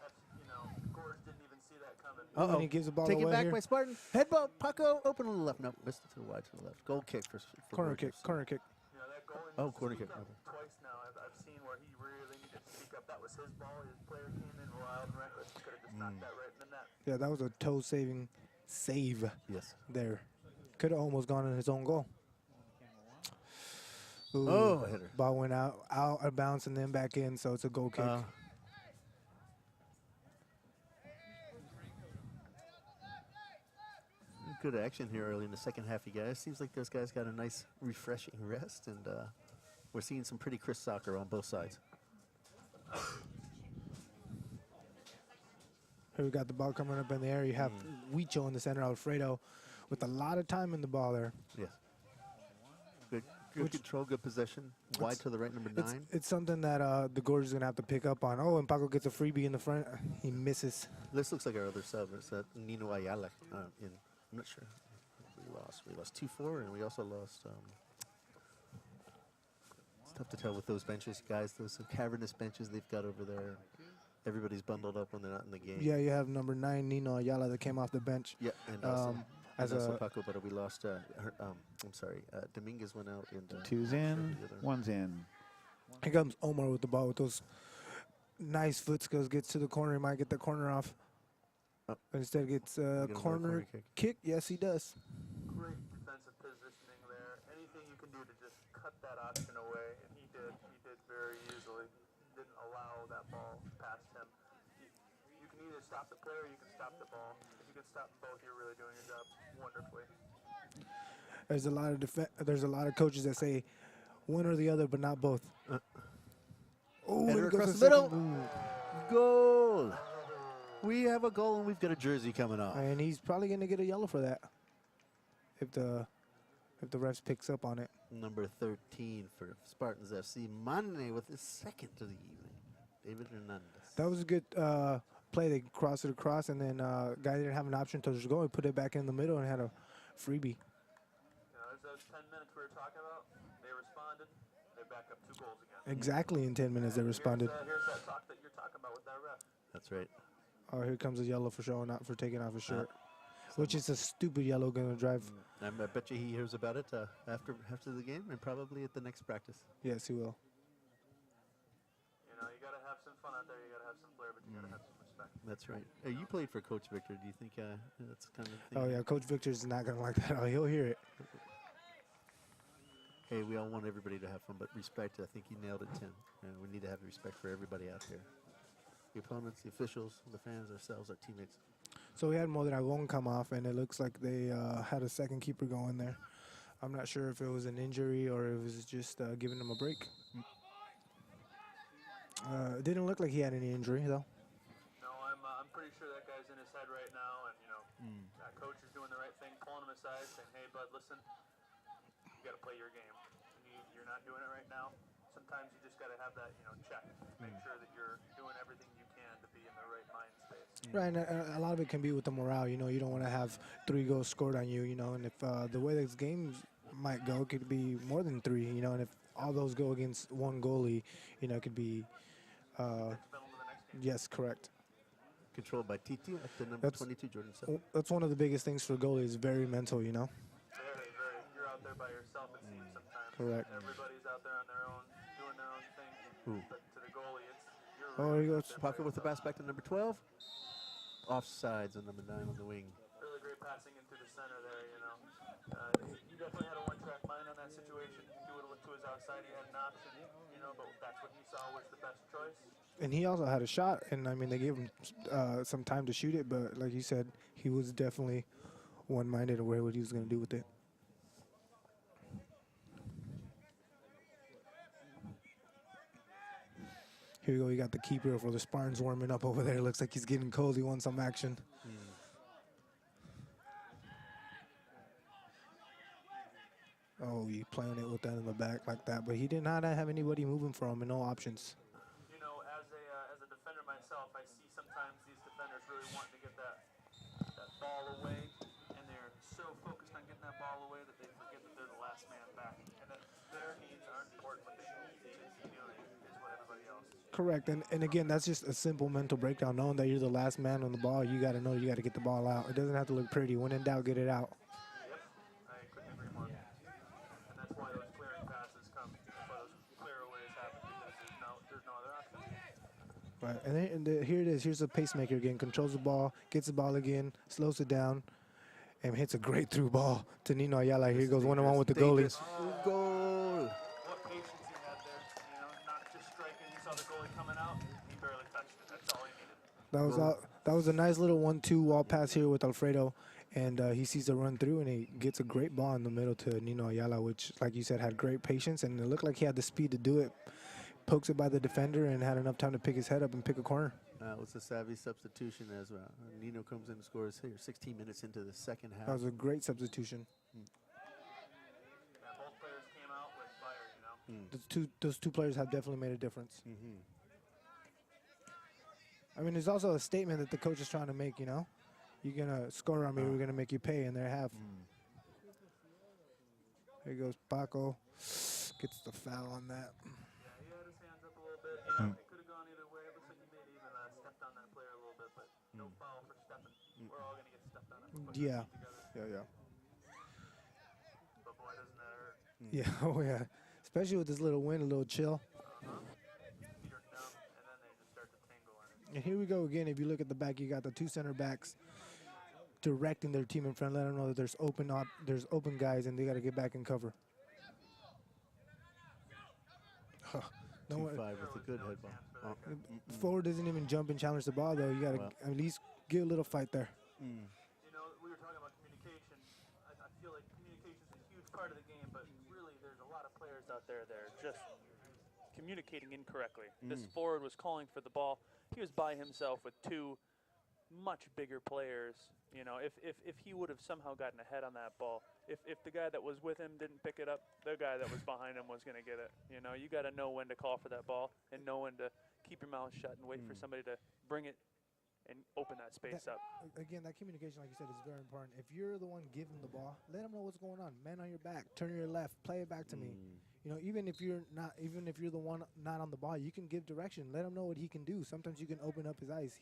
That's, you know, Gorge didn't even see that coming. Uh-oh. And he gives the ball Taken away back here. by Spartan. Headbutt. Paco open on the left. No, missed it to the wide to the left. Goal kick for Corner Gorge kick, FC. corner kick. You know, that goal he Oh, needs to corner speak kick, up okay. twice now. I've seen where he really needed to speak up. That was his ball. His player came in wild and reckless. He could have just knocked that right in the net. Yeah, that was a toe-saving save Yes. there. Could have almost gone in his own goal. Ooh, Oh, a header. ball went out of bounds and then back in, so it's a goal kick. Good action here early in the second half, you guys. Seems like those guys got a nice, refreshing rest, and we're seeing some pretty crisp soccer on both sides. Here we got the ball coming up in the air. You have Huicho in the center, Alfredo, with a lot of time in the ball there. Yes. Good control, good possession. Wide to the right, number 9. It's something that the Gorge is going to have to pick up on. Oh, and Paco gets a freebie in the front. He misses. This looks like our other sub. It's Nino Ayala. I'm not sure. We lost 2-4, and we also lost. It's tough to tell with those benches, guys. Those cavernous benches they've got over there. Everybody's bundled up when they're not in the game. Yeah, you have number 9, Nino Ayala, that came off the bench. Yeah, and also, as a Paco, but we lost. I'm sorry. Dominguez went out. And Two's in, one's in. here comes Omar with the ball with those nice foot skills. Gets to the corner. He might get the corner off. Oh. But instead gets Get a another corner kick. Yes, he does. Great defensive positioning there. Anything you can do to just cut that option away, and he did. He did very easily. Didn't allow that ball past him. You can either stop the player or you can stop the ball. If you can stop them both, you're really doing your job wonderfully. There's a lot of coaches that say one or the other, but not both. Oh, Header and he goes across to the middle. second. Goal! We have a goal, and we've got a jersey coming off. And he's probably going to get a yellow for that if the refs picks up on it. Number 13 for Spartans FC, Mane with his second of the evening. David Hernandez. That was a good play. They crossed it across, and then guy didn't have an option to just go. He put it back in the middle and had a freebie. You know, those 10 minutes we were talking about, they responded. They're back up 2 goals again. Exactly in 10 minutes they responded. Here's that talk that you're talking about with that ref. That's right. Oh, here comes a yellow for showing out for taking off his shirt, which is a stupid yellow going to drive. I bet you he hears about it after the game and probably at the next practice. Yes, he will. You know, you got to have some fun out there. You got to have some flair, but you got to have some respect. That's right. You played for Coach Victor. Do you think that's kind of thing? Oh, yeah, Coach Victor's not going to like that. Oh, he'll hear it. Hey, we all want everybody to have fun, but respect, I think you nailed it, Tim. And we need to have respect for everybody out there. The opponents, the officials, the fans, ourselves, our teammates. So we had Modragon come off, and it looks like they had a second keeper going there. I'm not sure if it was an injury or it was just giving him a break. It didn't look like he had any injury, though. No, I'm pretty sure that guy's in his head right now, and you know him aside, saying, "Hey, bud, listen, you got to play your game. You're not doing it right now. Sometimes you just got to have that, check. Make sure that you're doing everything you can to be in the right mind space." Right, and a lot of it can be with the morale. You don't want to have 3 goals scored on you. And if the way this game might go, it could be more than 3. And if all those go against one goalie, it could be. Yes, correct. Controlled by Titi at the number That's- 22, Jordan 7. That's one of the biggest things for goalies. Very mental. Very, very. You're out there by yourself, it seems sometimes. Correct. Everybody's out there on their own, doing their own thing. Ooh. But to the goalie, you're Oh, really he out goes. there by Pocket with the pass back to number 12. Offsides on number 9 on the wing. really great passing into the center there, He definitely had a one-track mind on that situation. He would have looked to his outside. He had an option, but that's what he saw was the best choice. And he also had a shot, and I mean they gave him some time to shoot it, but like you said, he was definitely one-minded aware what he was going to do with it. Here we go. We got the keeper for the Spartans warming up over there. Looks like he's getting cold. He wants some action. Oh, he playing it with that in the back like that, but he did not have anybody moving for him and no options. As a defender myself, I see sometimes these defenders really wanting to get that ball away, and they're so focused on getting that ball away that they forget that they're the last man back, and that their needs aren't important. What they need to be doing is what everybody else. Correct, and again, that's just a simple mental breakdown. Knowing that you're the last man on the ball, you got to know you got to get the ball out. It doesn't have to look pretty. When in doubt, get it out. Yep, I couldn't agree more. And that's why those clearing passes come. That's why those clearaways happen, because there's no other option. Right, here it is. Here's a pacemaker again. Controls the ball, gets the ball again, slows it down, and hits a great through ball to Nino Ayala. Here he goes one-on-one with the goalies. Goal! What patience he had there, not just striking. He saw the goalie coming out, he barely touched it. That's all he needed. That was a nice little 1-2 wall pass here with Alfredo, and he sees the run through, and he gets a great ball in the middle to Nino Ayala, which, like you said, had great patience, and it looked like he had the speed to do it. Pokes it by the defender and had enough time to pick his head up and pick a corner. That was a savvy substitution as well. Nino comes in and scores here 16 minutes into the second half. That was a great substitution. Yeah, both players came out with fire, Those two players have definitely made a difference. Mm-hmm. I mean, there's also a statement that the coach is trying to make, You're going to score on me, we're going to make you pay, and they have. Here goes Paco. Gets the foul on that. Yeah, he had his hands up a little bit. It could have gone either way. It looks like he may have even stepped on that player a little bit, but no foul for stepping. We're all going to get stepped on if we put our Yeah. feet together. Yeah. But boy, doesn't that hurt. Yeah, oh yeah. Especially with this little wind, a little chill. Feet are numb, and then they just start to tingle. And And here we go again. If you look at the back, you got the 2 center backs directing their team in front, let them know that there's open guys, and they got to get back and cover. No 2-5 one, with a good head ball. Oh. forward doesn't even jump and challenge the ball, though. You got to Wow. at least give a little fight there. we were talking about communication. I feel like communication is a huge part of the game, but really there's a lot of players out there that are just communicating incorrectly. This forward was calling for the ball. He was by himself with 2 much bigger players. If he would have somehow gotten ahead on that ball, if the guy that was with him didn't pick it up, the guy that was behind him was going to get it. You got to know when to call for that ball and know when to keep your mouth shut and wait for somebody to bring it and open that space up. Again, that communication, like you said, is very important. If you're the one giving the ball, let them know what's going on. Man on your back, turn to your left, play it back to me. Even if you're the one not on the ball, you can give direction. Let him know what he can do. Sometimes you can open up his eyes.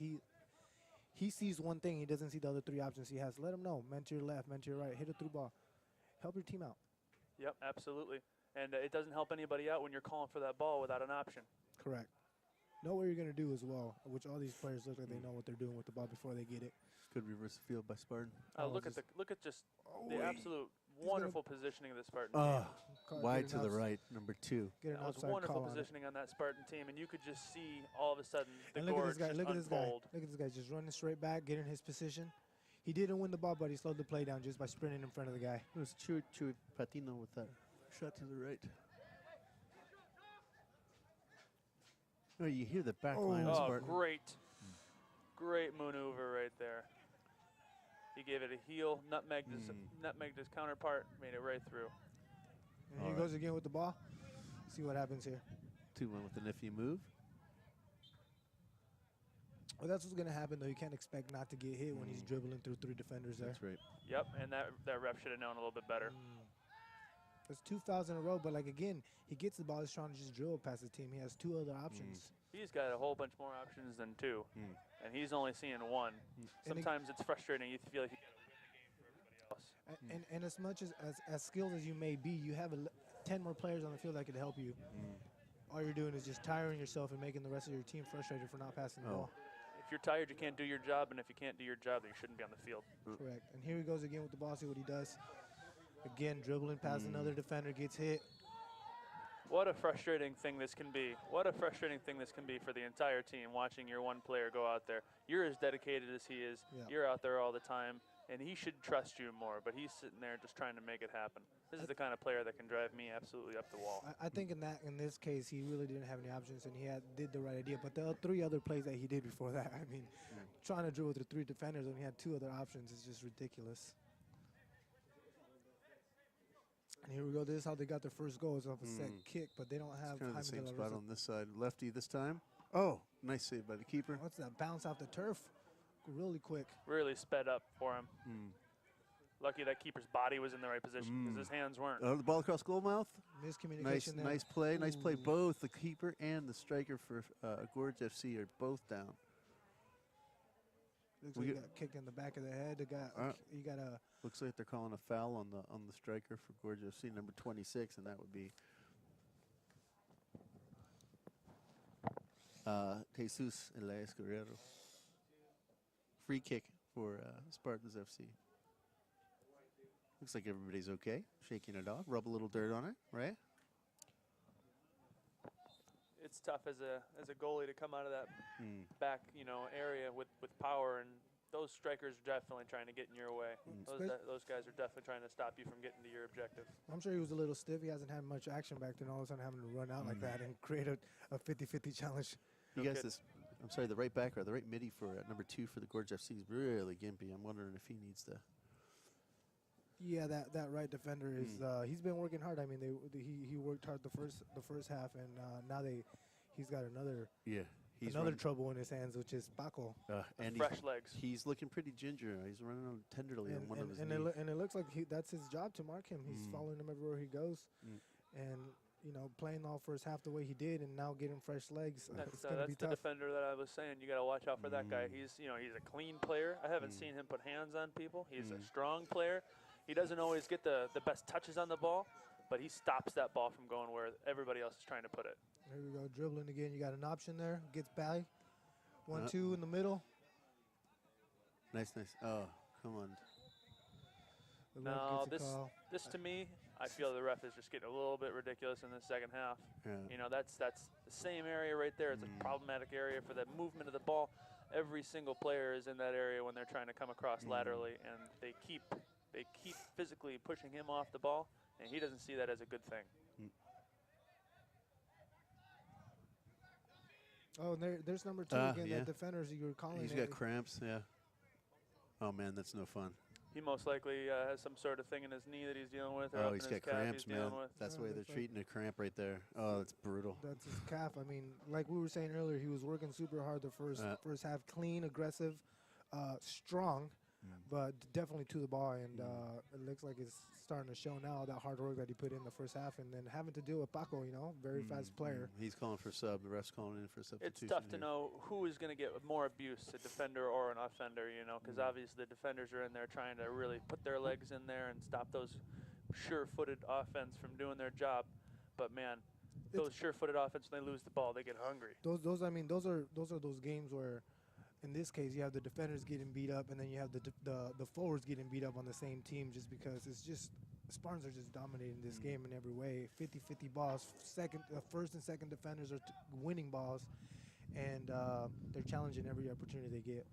He sees one thing. He doesn't see the other 3 options he has. Let him know. Man to your left, man to your right. Hit a through ball. Help your team out. Yep, absolutely. And it doesn't help anybody out when you're calling for that ball without an option. Correct. Know what you're going to do as well, which all these players look like they know what they're doing with the ball before they get it. Good reverse field by Spartan. Look at the absolute wonderful positioning of the Spartan team. Wide to the right, number 2. Get an That was offside wonderful call on it. positioning on that Spartan team, and you could just see all of a sudden the And look at this Gorge guy. just Look at this guy. unfold. Look at this guy just running straight back, getting his position. He didn't win the ball, but he slowed the play down just by sprinting in front of the guy. It was Chuy Patino with that shot to the right. Oh, you hear the back line of Oh, Spartan. great maneuver right there. He gave it a heel, nutmegged his counterpart, made it right through. And he goes again with the ball. See what happens here. 2-1 with the nifty move. Well, that's what's going to happen, though. You can't expect not to get hit when he's dribbling through 3 defenders there. That's right. Yep, and that ref should have known a little bit better. It's 2 fouls in a row, but, like, again, he gets the ball. He's trying to just dribble past the team. He has 2 other options. He's got a whole bunch more options than 2, and he's only seeing 1. Sometimes it's frustrating. You feel like you got to win the game for everybody else. And as much as skilled as you may be, you have 10 more players on the field that could help you. All you're doing is just tiring yourself and making the rest of your team frustrated for not passing the ball. If you're tired, you can't do your job, and if you can't do your job, then you shouldn't be on the field. Correct. And here he goes again with the ball. See what he does. Again, dribbling past another defender, gets hit. What a frustrating thing this can be. What a frustrating thing this can be for the entire team, watching your one player go out there. You're as dedicated as he is. Yeah. You're out there all the time, and he should trust you more, but he's sitting there just trying to make it happen. This is the kind of player that can drive me absolutely up the wall. I think in this case, he really didn't have any options, and he did the right idea. But the 3 other plays that he did before that, I mean, trying to dribble through 3 defenders when he had 2 other options is just ridiculous. And here we go. This is how they got their first goal. It's off a set kick, but they don't have Kind of the same Jaime de la spot Rosa. on this side. Lefty this time. Oh, nice save by the keeper. What's that? Bounce off the turf really quick. Really sped up for him. Lucky that keeper's body was in the right position because his hands weren't. The ball across goal mouth. Miscommunication there. Nice play. Nice play. Both the keeper and the striker for Gorge FC are both down. Looks like he got kicked in the back of the head. He got a. Looks like they're calling a foul on the striker for Gorge FC, number 26, and that would be Jesus Elias Guerrero. Free kick for Spartans FC. Looks like everybody's okay. Shaking it off. Rub a little dirt on it, right? It's tough as a goalie to come out of that back area with power, and those strikers are definitely trying to get in your way. Those guys are definitely trying to stop you from getting to your objective. I'm sure he was a little stiff. He hasn't had much action back then. All of a sudden having to run out like that and create a 50-50 challenge. You guys, I'm sorry, the right back or the right midi for number 2 for the Gorge FC is really gimpy. I'm wondering if he needs to. Yeah, that right defender is. He's been working hard. I mean, he worked hard the first half, and now he's got another. Yeah. He's another trouble in his hands, which is Paco. And fresh legs. He's looking pretty ginger. He's running on tenderly on one of his knees. And it looks like that's his job to mark him. He's following him everywhere he goes. And, playing all first half the way he did and now getting fresh legs, it's going to be tough. That's the defender that I was saying. You got to watch out for that guy. He's a clean player. I haven't seen him put hands on people. He's a strong player. He doesn't always get the best touches on the ball, but he stops that ball from going where everybody else is trying to put it. Here we go, dribbling again. You got an option there. Gets by. 1-2 in the middle. Nice. Oh, come on. No, this to me, I feel the ref is just getting a little bit ridiculous in the second half. Yeah. That's the same area right there. It's a problematic area for the movement of the ball. Every single player is in that area when they're trying to come across laterally, and they keep physically pushing him off the ball, and he doesn't see that as a good thing. Oh, and there's number 2 again. Yeah. That defenders you were calling. He's got cramps. Yeah. Oh man, that's no fun. He most likely has some sort of thing in his knee that he's dealing with. Oh, he's got cramps, man. That's the way they're treating a cramp right there. Oh, that's brutal. That's his calf. I mean, like we were saying earlier, he was working super hard the first half. Clean, aggressive, strong, but definitely to the ball. And it looks like it's starting to show now, that hard work that he put in the first half, and then having to deal with Paco, very fast player. He's calling for sub. The ref's calling in for substitution. It's tough to know who is going to get more abuse, a defender or an offender, because obviously the defenders are in there trying to really put their legs in there and stop those sure-footed offense from doing their job. But man, those sure-footed offense, when they lose the ball, they get hungry. Those are those games where, in this case, you have the defenders getting beat up, and then you have the forwards getting beat up on the same team, just because it's just Spartans are just dominating this game in every way. 50-50 balls. First and second defenders are winning balls, and they're challenging every opportunity they get.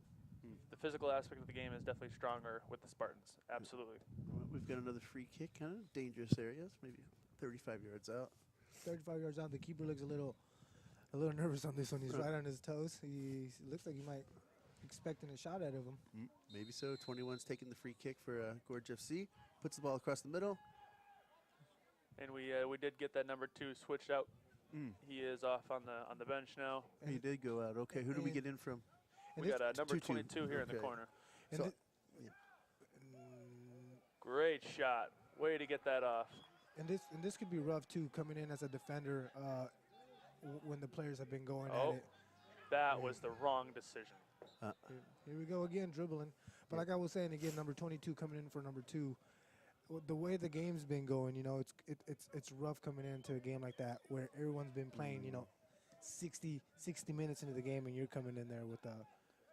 The physical aspect of the game is definitely stronger with the Spartans. Absolutely. Well, we've got another free kick, kind of dangerous areas, maybe 35 yards out. 35 yards out. The keeper looks a little nervous on this one. He's right on his toes. He looks like he might expecting a shot out of him. Maybe so. 21's taking the free kick for Gorge FC. Puts the ball across the middle. And we did get that number 2 switched out. He is off on the bench now. He did go out. Okay, who do we get in from? And We this- got number 2-2. 22 here in the Okay. corner. and So- thi- Great shot. Way to get that off. And this could be rough too, coming in as a defender when the players have been going at it. That was the wrong decision. Here we go again, dribbling. But like I was saying again, number 22 coming in for number 2. The way the game's been going, it's rough coming into a game like that where everyone's been playing, 60 minutes into the game, and you're coming in there with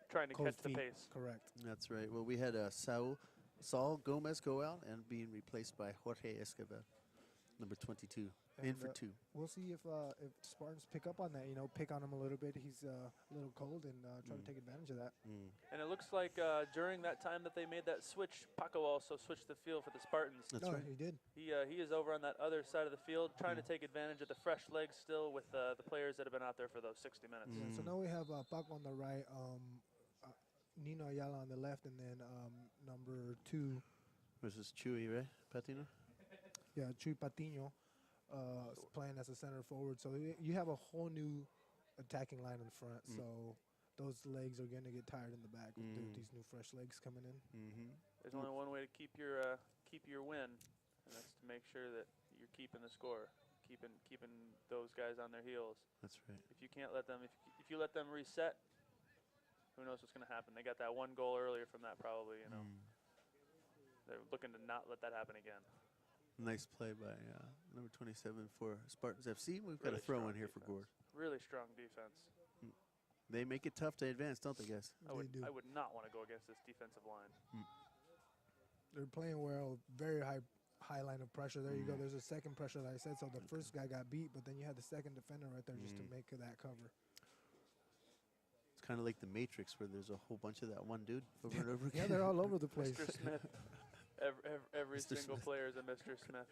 Trying to cold catch the feet. pace. Correct. That's right. Well, we had Saul Gomez go out and being replaced by Jorge Escobar, number 22, in And, for 2. We'll see if Spartans pick up on that. Pick on him a little bit. He's a little cold, and try to take advantage of that. And it looks like during that time that they made that switch, Paco also switched the field for the Spartans. That's No, right. he did. He is over on that other side of the field, trying to take advantage of the fresh legs still with the players that have been out there for those 60 minutes. Yeah, so now we have Paco on the right, Nino Ayala on the left, and then number 2, This is Chuy, right? Patino? yeah, Chuy Patiño, playing as a center forward. So you have a whole new attacking line in front. So those legs are going to get tired in the back with these new fresh legs coming in. There's only one way to keep your win, and that's to make sure that you're keeping the score, keeping those guys on their heels. That's right. If you can't let them, if you let them reset, who knows what's going to happen? They got that 1 goal earlier from that, probably. They're looking to not let that happen again. Nice play by number 27 for Spartans FC. We've got Really a throw strong in here for defense. Gorge. Really strong defense. They make it tough to advance, don't they, guys? I would do. not want to go against this defensive line. They're playing well, very high line of pressure. There you go. There's a second pressure that I said. So the first guy got beat, but then you had the second defender right there just to make that cover. It's kind of like the Matrix, where there's a whole bunch of that one dude over and over again. Yeah, they're all over the place. Mr. Smith. Every Mr. single Smith. player is a Mr. Smith.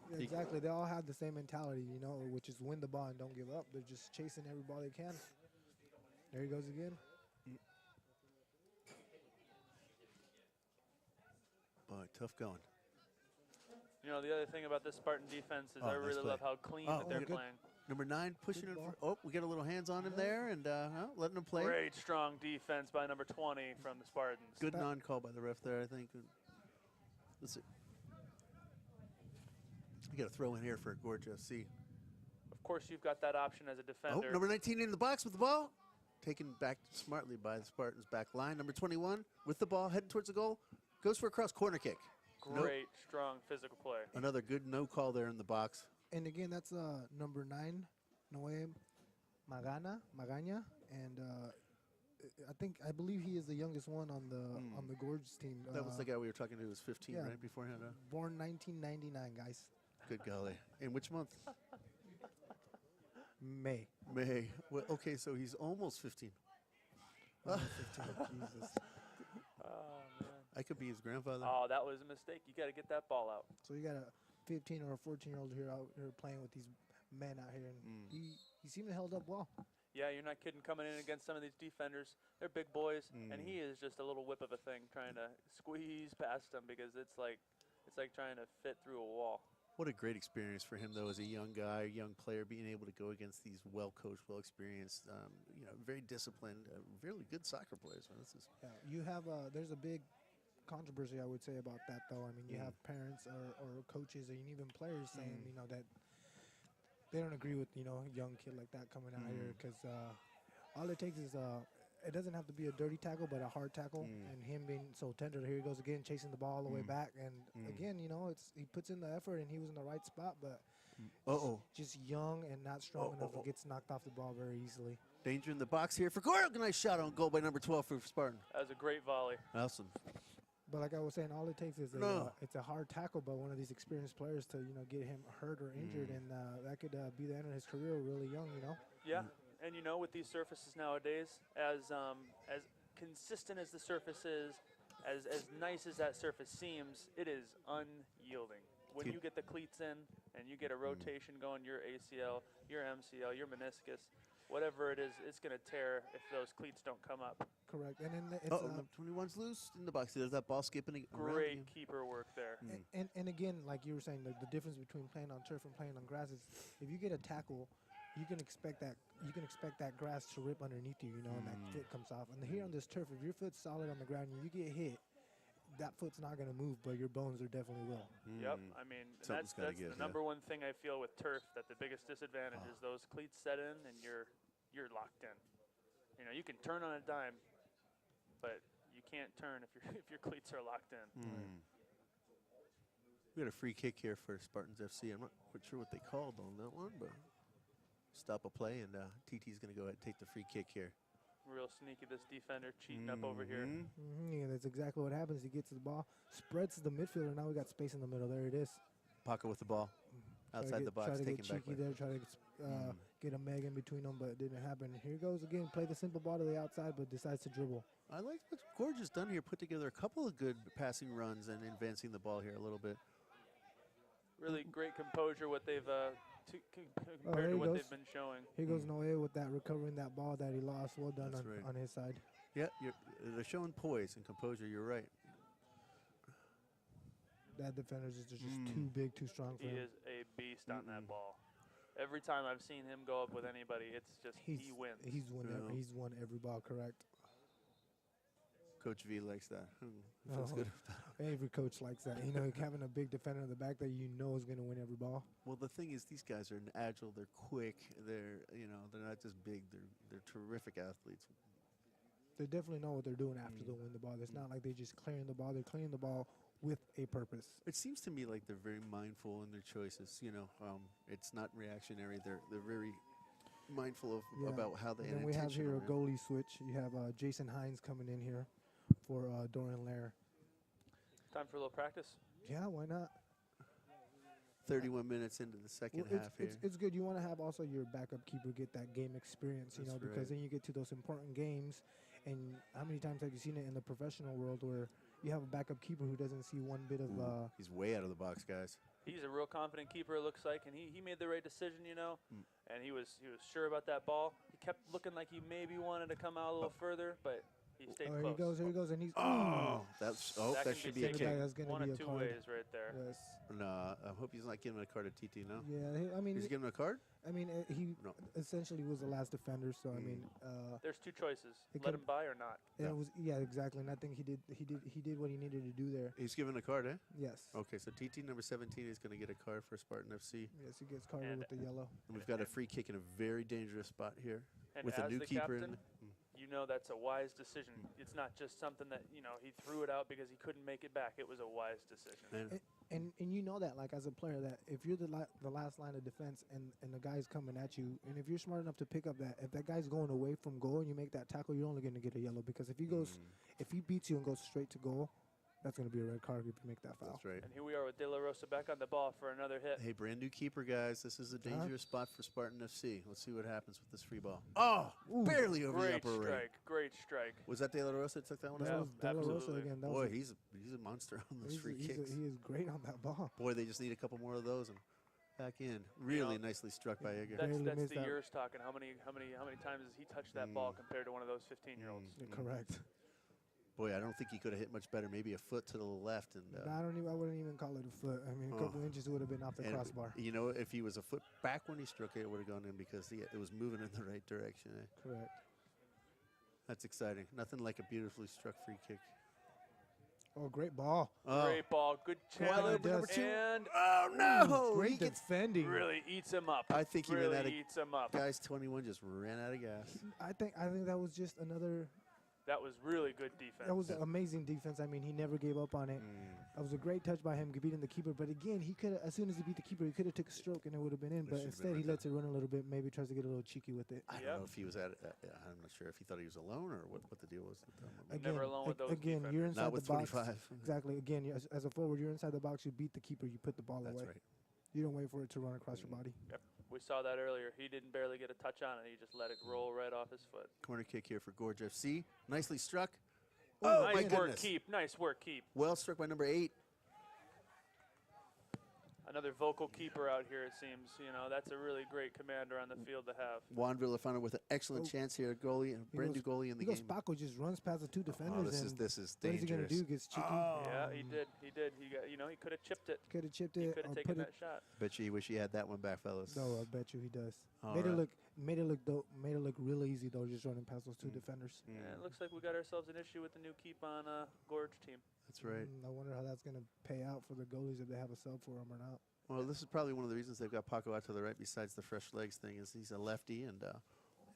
Yeah, exactly. They all have the same mentality, which is win the ball and don't give up. They're just chasing every ball they can. There he goes again. Boy, tough going. The other thing about this Spartan defense is Oh, I nice really play. love how clean Oh, that they're good. playing. Number 9 pushing Good it. ball. Oh, we got a little hands on him there, and letting him play. Great strong defense by number 20 from the Spartans. Good non-call by the ref there, I think. Let's see. We got a throw in here for Gorge FC. Of course, you've got that option as a Oh, defender. number 19 in the box with the ball. Taken back smartly by the Spartans back line. Number 21 with the ball, heading towards the goal. Goes for a cross corner kick. Great, strong physical play. Another good no call there in the box. And again, that's number 9, Noé Magaña, and I believe he is the youngest one on the Gorge team. That was the guy we were talking to who was 15, yeah. right, beforehand. Born 1999, guys. Good golly. In which month? May. May. Well, okay, so he's almost 15. Almost 15. Jesus. Oh, man. I could be his grandfather. Oh, that was a mistake. You got to get that ball out. So you got a 15 or a 14-year-old out here playing with these men out here, and he seemed to held up well. Yeah, you're not kidding. Coming in against some of these defenders, they're big boys, and he is just a little whip of a thing trying to squeeze past them because it's like trying to fit through a wall. What a great experience for him, though, as a young guy, young player, being able to go against these well-coached, well-experienced, very disciplined, really good soccer players. Man, this is You have there's a big controversy, I would say, about that, though. I mean, you have parents or coaches and even players saying, that they don't agree with, a young kid like that coming out here because all it takes is it doesn't have to be a dirty tackle, but a hard tackle, and him being so tender. Here he goes again, chasing the ball all the way back, and again, he puts in the effort, and he was in the right spot, but just young and not strong enough, and gets knocked off the ball very easily. danger in the box here for Gorg. Nice shot on goal by number 12 for Spartan. That was a great volley. Awesome. But like I was saying, all it takes is it's a hard tackle by one of these experienced players to get him hurt or injured, and that could be the end of his career really young. Yeah, and with these surfaces nowadays, as consistent as the surface is, as nice as that surface seems, it is unyielding. When you get the cleats in and you get a rotation going, your ACL, your MCL, your meniscus, whatever it is, it's going to tear if those cleats don't come up. Correct. And then it's Number 21's loose in the box. There's that ball skipping around. Great keeper work there. and again, like you were saying, the difference between playing on turf and playing on grass is if you get a tackle, you can expect that grass to rip underneath you, and that foot comes off. And here on this turf, if your foot's solid on the ground and you get hit, that foot's not going to move, but your bones are definitely will. Yep, I mean, that's the number one thing I feel with turf, that the biggest disadvantage is those cleats set in and you're locked in. You can turn on a dime, but you can't turn if your cleats are locked in. We got a free kick here for Spartans FC. I'm not quite sure what they called on that one, but stop a play, and TT's going to go ahead and take the free kick here. Real sneaky, this defender cheating up over here. Yeah, that's exactly what happens. He gets the ball, spreads to the midfielder. Now we got space in the middle. There it is. Paco with the ball outside the box, try to taking get back. cheeky there, try to get a meg in between them, but it didn't happen. Here goes again. Play the simple ball to the outside, but decides to dribble. I like what Gorge has done here. Put together a couple of good passing runs and advancing the ball here a little bit. Really great composure, what they've compared to what they've been showing. Here goes Noé with that, recovering that ball that he lost. Well done on his side. Yeah, they're showing poise and composure. You're right. That defender's just too big, too strong for him. He is a beast on that ball. Every time I've seen him go up with anybody, it's just he wins. He's won every ball, correct. Coach V likes that. Feels good. Every coach likes that. Having a big defender in the back that is going to win every ball. Well, the thing is, these guys are agile. They're quick. They're not just big. They're terrific athletes. They definitely know what they're doing after they win the ball. It's not like they're just clearing the ball. They're clearing the ball with a purpose. It seems to me like they're very mindful in their choices. It's not reactionary. They're very mindful about how they. And then we have here a goalie switch. You have Jason Hines coming in here for Dorian Lair. Time for a little practice? Yeah, why not? 31 minutes into the second half here. It's good. You want to have also your backup keeper get that game experience, because then you get to those important games. And how many times have you seen it in the professional world where you have a backup keeper who doesn't see one bit of... He's way out of the box, guys. He's a real confident keeper, it looks like, and he made the right decision, and he was sure about that ball. He kept looking like he maybe wanted to come out a little further, but he stayed close. Here he goes, and he's... that should be a kick. That's gonna one be of two ways right there. Yes. No, I hope he's not giving a card to TT, no? Yeah, I mean... He's giving him a card? I mean, he essentially was the last defender, so I mean... There's two choices: let him by or not. And it was exactly. And I think he did what he needed to do there. He's given a card, eh? Yes. Okay, so TT number 17 is going to get a card for Spartan FC. Yes, he gets carded with the yellow. And we've got a free kick in a very dangerous spot here And with a new keeper captain, that's a wise decision. It's not just something that he threw it out because he couldn't make it back. It was a wise decision. And you know that, like, as a player, that if you're the last line of defense and the guy's coming at you, and if you're smart enough to pick up that, if that guy's going away from goal and you make that tackle, you're only going to get a yellow, because if he beats you and goes straight to goal, that's going to be a red card if you make that foul. That's right. And here we are with De La Rosa back on the ball for another hit. Hey, brand new keeper, guys. This is a dangerous spot for Spartan FC. Let's see what happens with this free ball. Oh, barely over the upper ring. Great strike. Was that De La Rosa that took that one? That was De La Rosa again. Boy, he's a monster on those free kicks. He is great on that ball. Boy, they just need a couple more of those and back in. Really nicely struck by Edgar. That's the years talking. How many times has he touched that ball compared to one of those 15-year-olds? Correct. Boy, I don't think he could have hit much better. Maybe a foot to the left. And I wouldn't even call it a foot. I mean, a couple inches would have been off the crossbar. If he was a foot back when he struck it, it would have gone in because it was moving in the right direction. Correct. That's exciting. Nothing like a beautifully struck free kick. Oh, great ball. Great ball. Good challenge. Number 2. And oh, no. Great defending. Really eats him up. I think he really eats him up. Guys, 21 just ran out of gas. I think that was just another... That was really good defense. That was amazing defense. I mean, he never gave up on it. That was a great touch by him beating the keeper. But again, he could, as soon as he beat the keeper, he could have took a stroke and it would have been in. But instead, he lets it run a little bit. Maybe tries to get a little cheeky with it. I don't know if he was I'm not sure if he thought he was alone or what the deal was. Never alone with those defenders. You're inside Not with the box. 25. Exactly. Again, as a forward, you're inside the box. You beat the keeper. You put the ball away. That's right. You don't wait for it to run across your body. Yep. We saw that earlier. He didn't barely get a touch on it. He just let it roll right off his foot. Corner kick here for Gorge FC. Nicely struck. Nice work, keep. Nice work, keep. Well struck by number 8. Another vocal keeper out here, it seems. You know, that's a really great commander on the field to have. Juan Villafana with an excellent chance here. Goalie, and brand new goalie in the game. Paco just runs past the two defenders. This is what dangerous. is he gonna do? Gets cheeky. Yeah, he did. He did. He got. You know, he could have chipped it. Could have chipped He it. could Or have put taken it. that shot. Bet you he wish he had that one back, fellas. No, I bet you he does. All Made right. it look. Made it look real easy though, just running past those two defenders. Yeah, it looks like we got ourselves an issue with the new keep on Gorge team. That's right. I wonder how that's gonna pay out for the goalies if they have a sub for them or not. Well, this is probably one of the reasons they've got Paco out to the right. Besides the fresh legs thing, is he's a lefty and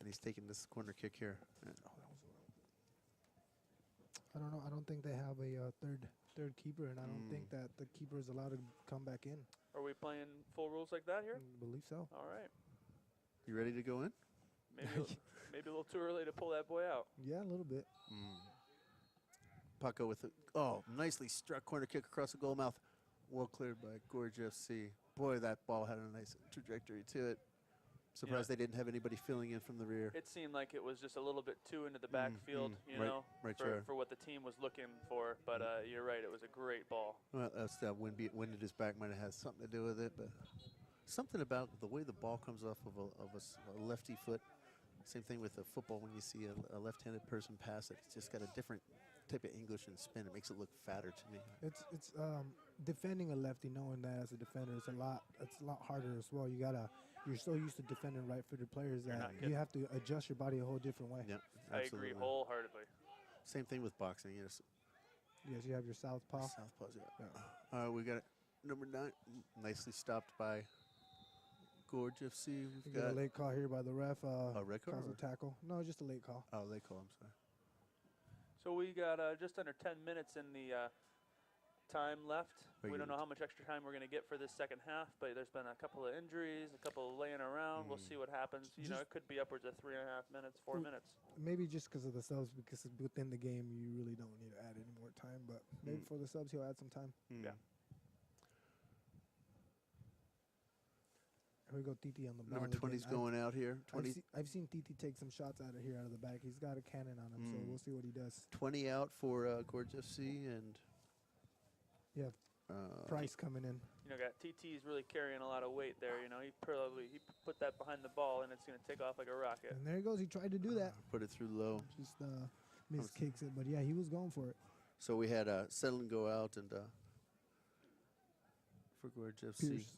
he's taking this corner kick here. Yeah. I don't know. I don't think they have a third keeper, and I don't think that the keeper is allowed to come back in. Are we playing full rules like that here? I believe so. All right. You ready to go in? Maybe a little too early to pull that boy out. Yeah, a little bit. Paco with nicely struck corner kick across the goal mouth. Well cleared by Gorge FC. Boy, that ball had a nice trajectory to it. Surprised they didn't have anybody filling in from the rear. It seemed like it was just a little bit too into the backfield, for what the team was looking for. But you're right, it was a great ball. Well, that's that wind at his back might have had something to do with it, but something about the way the ball comes off of a lefty foot. Same thing with the football when you see a left-handed person pass it. It's just got a different type of English and spin. It makes it look fatter to me. It's defending a lefty, knowing that as a defender, it's a lot harder as well. You're so used to defending right-footed players that you have to adjust your body a whole different way. Yeah, I absolutely. agree wholeheartedly. Same thing with boxing. Yes, you have your southpaw. Southpaws, yeah. We got it. Number 9, nicely stopped by Gorge FC. We got a late call here by the ref. A red card? Calls a tackle. No, just a late call. Oh, late call. I'm sorry. So we got just under 10 minutes in the time left. We don't know how much extra time we're going to get for this second half, but there's been a couple of injuries, a couple of laying around. We'll see what happens. You know, it could be upwards of 3.5 minutes, 4 minutes. Maybe just because of the subs, because within the game you really don't need to add any more time. But maybe for the subs he'll add some time. Yeah. Here we go, Titi on the ball. Number 20's going out here. I've seen Titi take some shots out of here, out of the back. He's got a cannon on him, so we'll see what he does. 20 out for Gorge FC, and Price coming in. You know, TT's really carrying a lot of weight there. You know, he put that behind the ball, and it's going to take off like a rocket. And there he goes. He tried to do that. Put it through low. Just miskicks it, but yeah, he was going for it. So we had Settlin go out, and for Gorge FC. Pierce.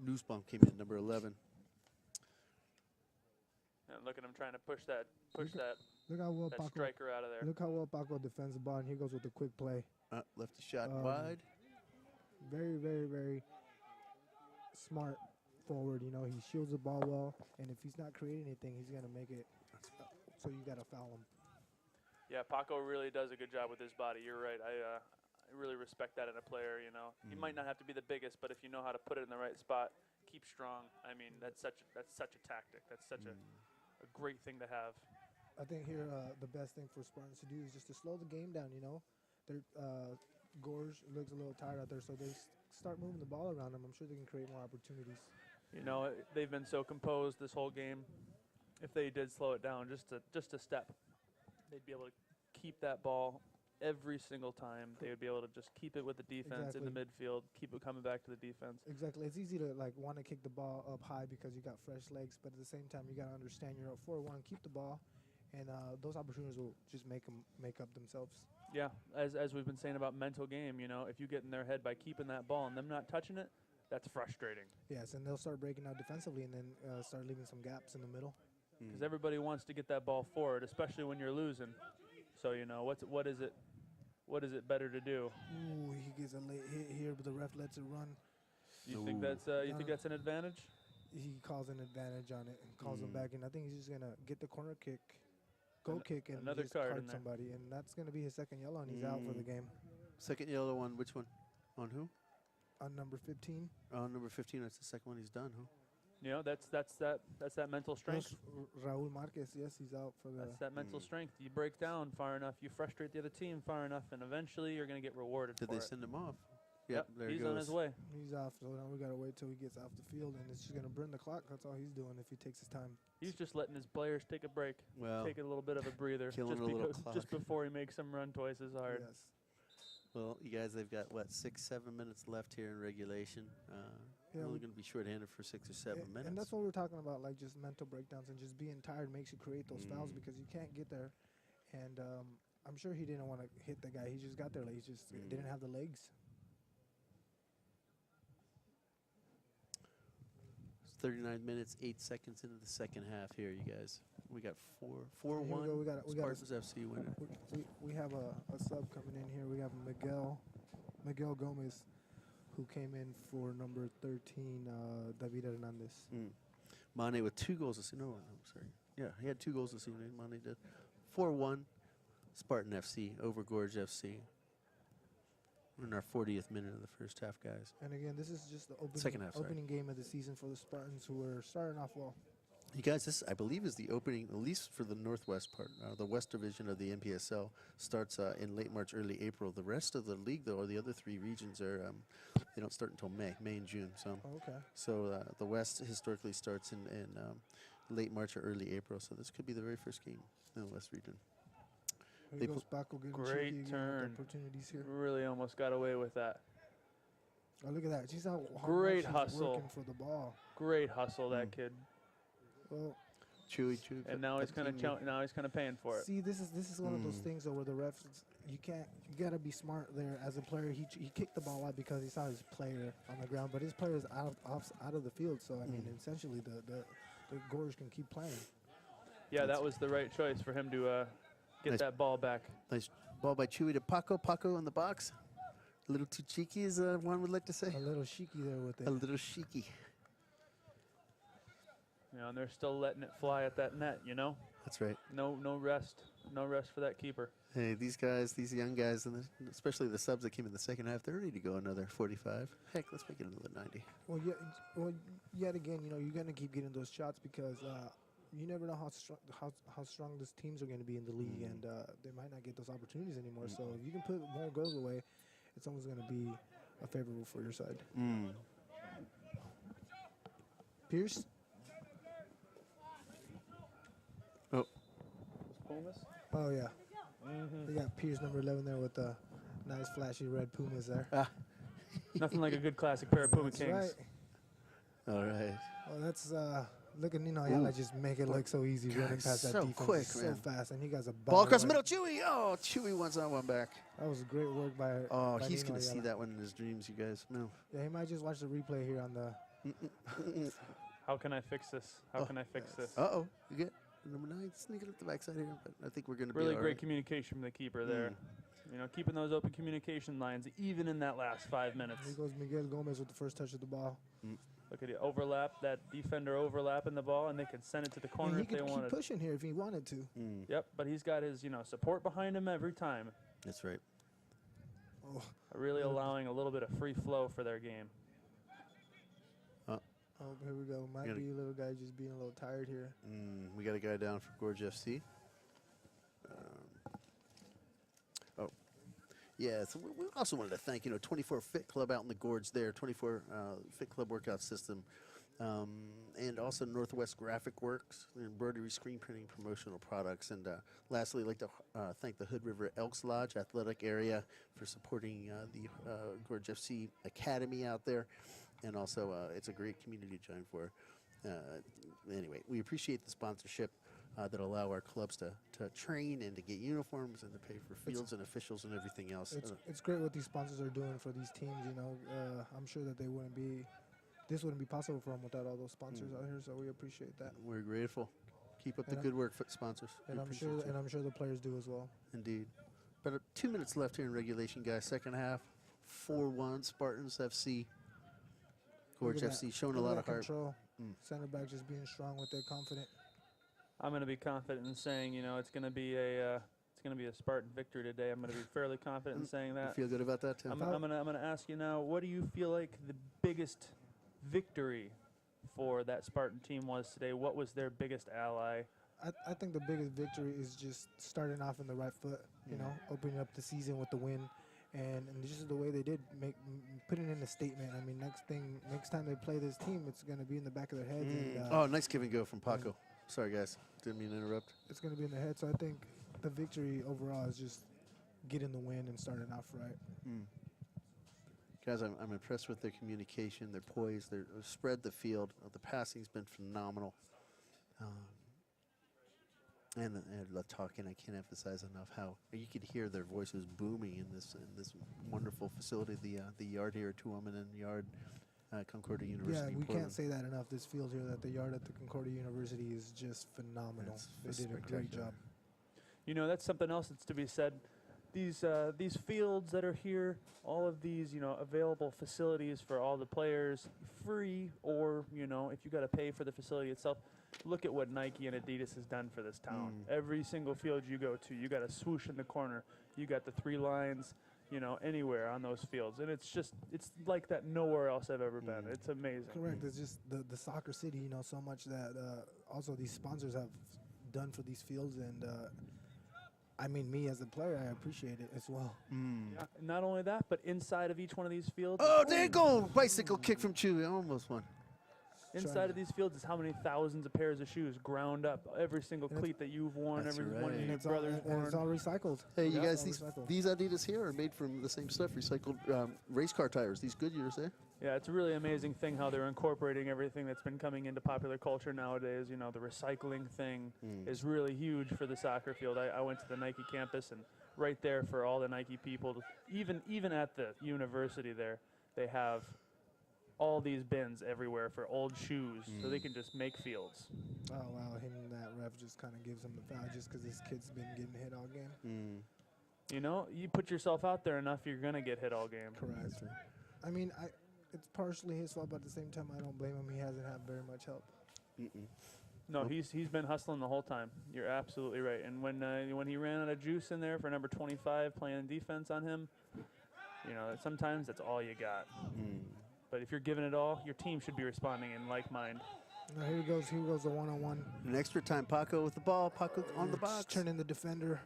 Nussbaum came in, number 11. And look at him trying to push that Look how well Paco, striker out of there. look how well Paco defends the ball, and here goes with the quick play. Lefty shot wide. Very, very, very smart forward. You know, he shields the ball well, and if he's not creating anything, he's gonna make it. So you gotta foul him. Yeah, Paco really does a good job with his body. You're right. I really respect that in a player. You know, he might not have to be the biggest, but if you know how to put it in the right spot, keep strong. I mean, that's such a tactic. That's such a great thing to have. I think here the best thing for Spartans to do is just to slow the game down. You know, Gorge looks a little tired out there, so they start moving the ball around them. I'm sure they can create more opportunities. You know, they've been so composed this whole game. If they did slow it down just a step, they'd be able to keep that ball every single time. They would be able to just keep it with the defense in the midfield, keep it coming back to the defense. Exactly. It's easy to want to kick the ball up high because you got fresh legs, but at the same time, you got to understand you're up 4-1, keep the ball, and those opportunities will just make up themselves. Yeah, as we've been saying about mental game, you know, if you get in their head by keeping that ball and them not touching it, that's frustrating. Yes, and they'll start breaking out defensively and then start leaving some gaps in the middle. Because everybody wants to get that ball forward, especially when you're losing. So, you know, what is it better to do? Ooh, he gets a late hit here, but the ref lets it run. You think that's an advantage? He calls an advantage on it and calls him back, and I think he's just gonna get the corner kick, kick, and another just card card in there. somebody, and that's gonna be his second yellow, and he's out for the game. Second yellow on which one? On who? On number 15. On number 15. That's the second one he's done, huh? You know, that's that mental strength. Raul Marquez, yes, he's out for the. That's that mental strength. You break down far enough, you frustrate the other team far enough, and eventually you're going to get rewarded Did for they it. send him off? Yep, there he he's goes. on his way. He's off, so now we gotta wait till he gets off the field, and it's just gonna burn the clock. That's all he's doing if he takes his time. He's just letting his players take a break, Well, take a little bit of a breather, killing a little clock. just before he makes them run twice as hard. Yes. Well, you guys, they've got, what, 6-7 minutes left here in regulation. Yeah, Only we- going to be shorthanded for 6 or 7 minutes. And that's what we're talking about, like just mental breakdowns and just being tired makes you create those fouls because you can't get there. And I'm sure he didn't want to hit the guy. He just got there late. He just didn't have the legs. It's 39 minutes, 8 seconds into the second half here, you guys. We got 4-1. Here we go. We got Spartans FC winning. we have a sub coming in here. We have Miguel Gomez, who came in for number 13, David Hernandez. Mane with 2 goals this evening. No, I'm sorry. Yeah, he had 2 goals this evening. Mane did. 4-1, Spartan FC over Gorge FC. We're in our 40th minute of the first half, guys. And again, this is just the Second half, sorry. opening game of the season for the Spartans, who are starting off well. You guys, this, I believe, is the opening, at least for the northwest part. The west division of the NPSL starts in late March, early April. The rest of the league, though, or the other 3 regions, are they don't start until May and June. So, so the west historically starts in late March or early April. So this could be the very first game in the west region. Here goes Paco getting cheeky Great again with turn. opportunities here. Really almost got away with that. Oh, look at that. She's how Great much he's hustle. working for the ball. Great hustle, that kid. Well, Chewy. And now he's kind of paying for it. see, this is one of those things though, where the refs, you gotta be smart there as a player. He kicked the ball out because he saw his player on the ground, but his player is out of the field. So I mean, essentially the Gorge can keep playing. Yeah, that was the right choice for him to get Nice. that ball back. Nice ball by Chewy to Paco. Paco in the box. A little too cheeky, as one would like to say. A little cheeky there with it. A little cheeky. You know, and they're still letting it fly at that net. You know, That's right. no rest for that keeper. Hey, these guys, these young guys, and especially the subs that came in the second half, they're ready to go another 45. Heck, let's make it another 90. Well, yet again, you know, you're gonna keep getting those shots because you never know how strong these teams are going to be in the league, and they might not get those opportunities anymore. So if you can put more goals away, it's always going to be favorable for your side. Pierce. Pumas? Oh yeah. They got Pierce number 11 there with the nice flashy red Pumas there. Nothing like a good classic pair of Puma That's Kings. right. All right. Well, that's look at Nino Ayala just make it look so easy running past that so defense. quick, so man. fast, and he got a Ball across the right- middle, Chewy. Oh, Chewy wants that one back. That was great work by. Oh, by he's Nino going to see Ayala. that one in his dreams, you guys. No. Yeah, he might just watch the replay here on the. How can I fix this? How can I fix this? Uh-oh. You get number 9 sneaking up the backside here, but I think we're going to be Really all great right. communication from the keeper there. You know, keeping those open communication lines even in that last 5 minutes. Here goes Miguel Gomez with the first touch of the ball. Look at it, overlap, that defender overlapping the ball, and they could send it to the corner And he if they could keep wanted. pushing here if he wanted to. Yep, but he's got his, support behind him every time. That's right. Oh, Really allowing a little bit of free flow for their game. oh, here we go. Might be a little guy just being a little tired here. We got a guy down for Gorge FC. Yeah, so we also wanted to thank, 24 Fit Club out in the Gorge there, 24 Fit Club workout system, and also Northwest Graphic Works, embroidery, screen printing, promotional products. And lastly, I'd like to thank the Hood River Elks Lodge Athletic Area for supporting the Gorge FC Academy out there. And also, it's a great community to join for. Anyway, we appreciate the sponsorship that allow our clubs to train and to get uniforms and to pay for fields and officials and everything else. It's great what these sponsors are doing for these teams. I'm sure that this wouldn't be possible for them without all those sponsors out here. So we appreciate that. We're grateful. Keep up the good work, sponsors. And I'm sure the players do as well. Indeed. But 2 minutes left here in regulation, guys. Second half, 4-1, Spartans FC. Gorge FC showing a lot of heart. Control. Center back just being strong with it, confident. I'm going to be confident in saying, it's going to be a Spartan victory today. I'm going to be fairly confident in saying that. You feel good about that, Tim? I'm going to ask you now, what do you feel like the biggest victory for that Spartan team was today? What was their biggest ally? I think the biggest victory is just starting off in the right foot, opening up the season with the win. And just the way they did, putting in a statement. I mean, next time they play this team, it's going to be in the back of their heads. And, nice give and go from Paco. Sorry, guys. Didn't mean to interrupt. It's going to be in their head. So I think the victory overall is just getting the win and starting off right. Guys, I'm impressed with their communication, their poise, their spread the field. The passing's been phenomenal. And talking, I can't emphasize enough how you could hear their voices booming in this wonderful facility, the yard here at Tuaman Yard, Concordia University. Yeah, we Portland. can't say that enough. This field here, at the yard at the Concordia University, is just phenomenal. They did a great job. You know, that's something else that's to be said. These fields that are here, all of these, you know, available facilities for all the players, free, or, you know, if you got to pay for the facility itself. Look at what Nike and Adidas has done for this town. Every single field you go to, you got a swoosh in the corner. You got the 3 lines, you know, anywhere on those fields. And it's like that nowhere else I've ever been. It's amazing. Correct. It's just the soccer city, you know, so much that also these sponsors have done for these fields. And, I mean, me as a player, I appreciate it as well. Yeah, not only that, but inside of each one of these fields. Oh, there you go. Bicycle kick from Chewy. I almost won. Inside of these fields is how many thousands of pairs of shoes ground up. Every single cleat that you've worn, That's every right. one of And your It's brothers all, and it's all worn. recycled. Hey, you Yeah, guys, it's all recycled. these Adidas here are made from the same stuff, recycled race car tires. These Goodyears, eh? Yeah, it's a really amazing thing how they're incorporating everything that's been coming into popular culture nowadays. You know, the recycling thing is really huge for the soccer field. I went to the Nike campus, and right there for all the Nike people, even at the university there, they have all these bins everywhere for old shoes, so they can just make fields. Oh, wow. Hitting that ref just kind of gives him the foul just because this kid's been getting hit all game. You know, you put yourself out there enough, you're going to get hit all game. Correct. I mean, it's partially his fault, but at the same time, I don't blame him. He hasn't had very much help. No, he's been hustling the whole time. You're absolutely right. And when he ran out of juice in there for number 25 playing defense on him, you know, sometimes that's all you got. But if you're giving it all, your team should be responding in like mind. Now here he goes the one-on-one. An extra time, Paco with the ball. Paco on the box. Turning the defender.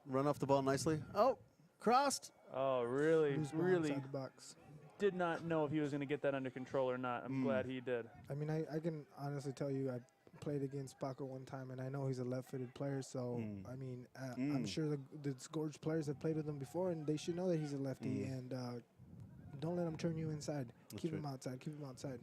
Run off the ball nicely. Oh, crossed. Oh, really, Loose ball really inside the box. did not know if he was going to get that under control or not. I'm glad he did. I mean, I can honestly tell you, I played against Paco one time, and I know he's a left-footed player. So, I mean, I'm sure the Gorge players have played with him before, and they should know that he's a lefty. And don't let him turn you inside. Keep him outside. Keep him outside.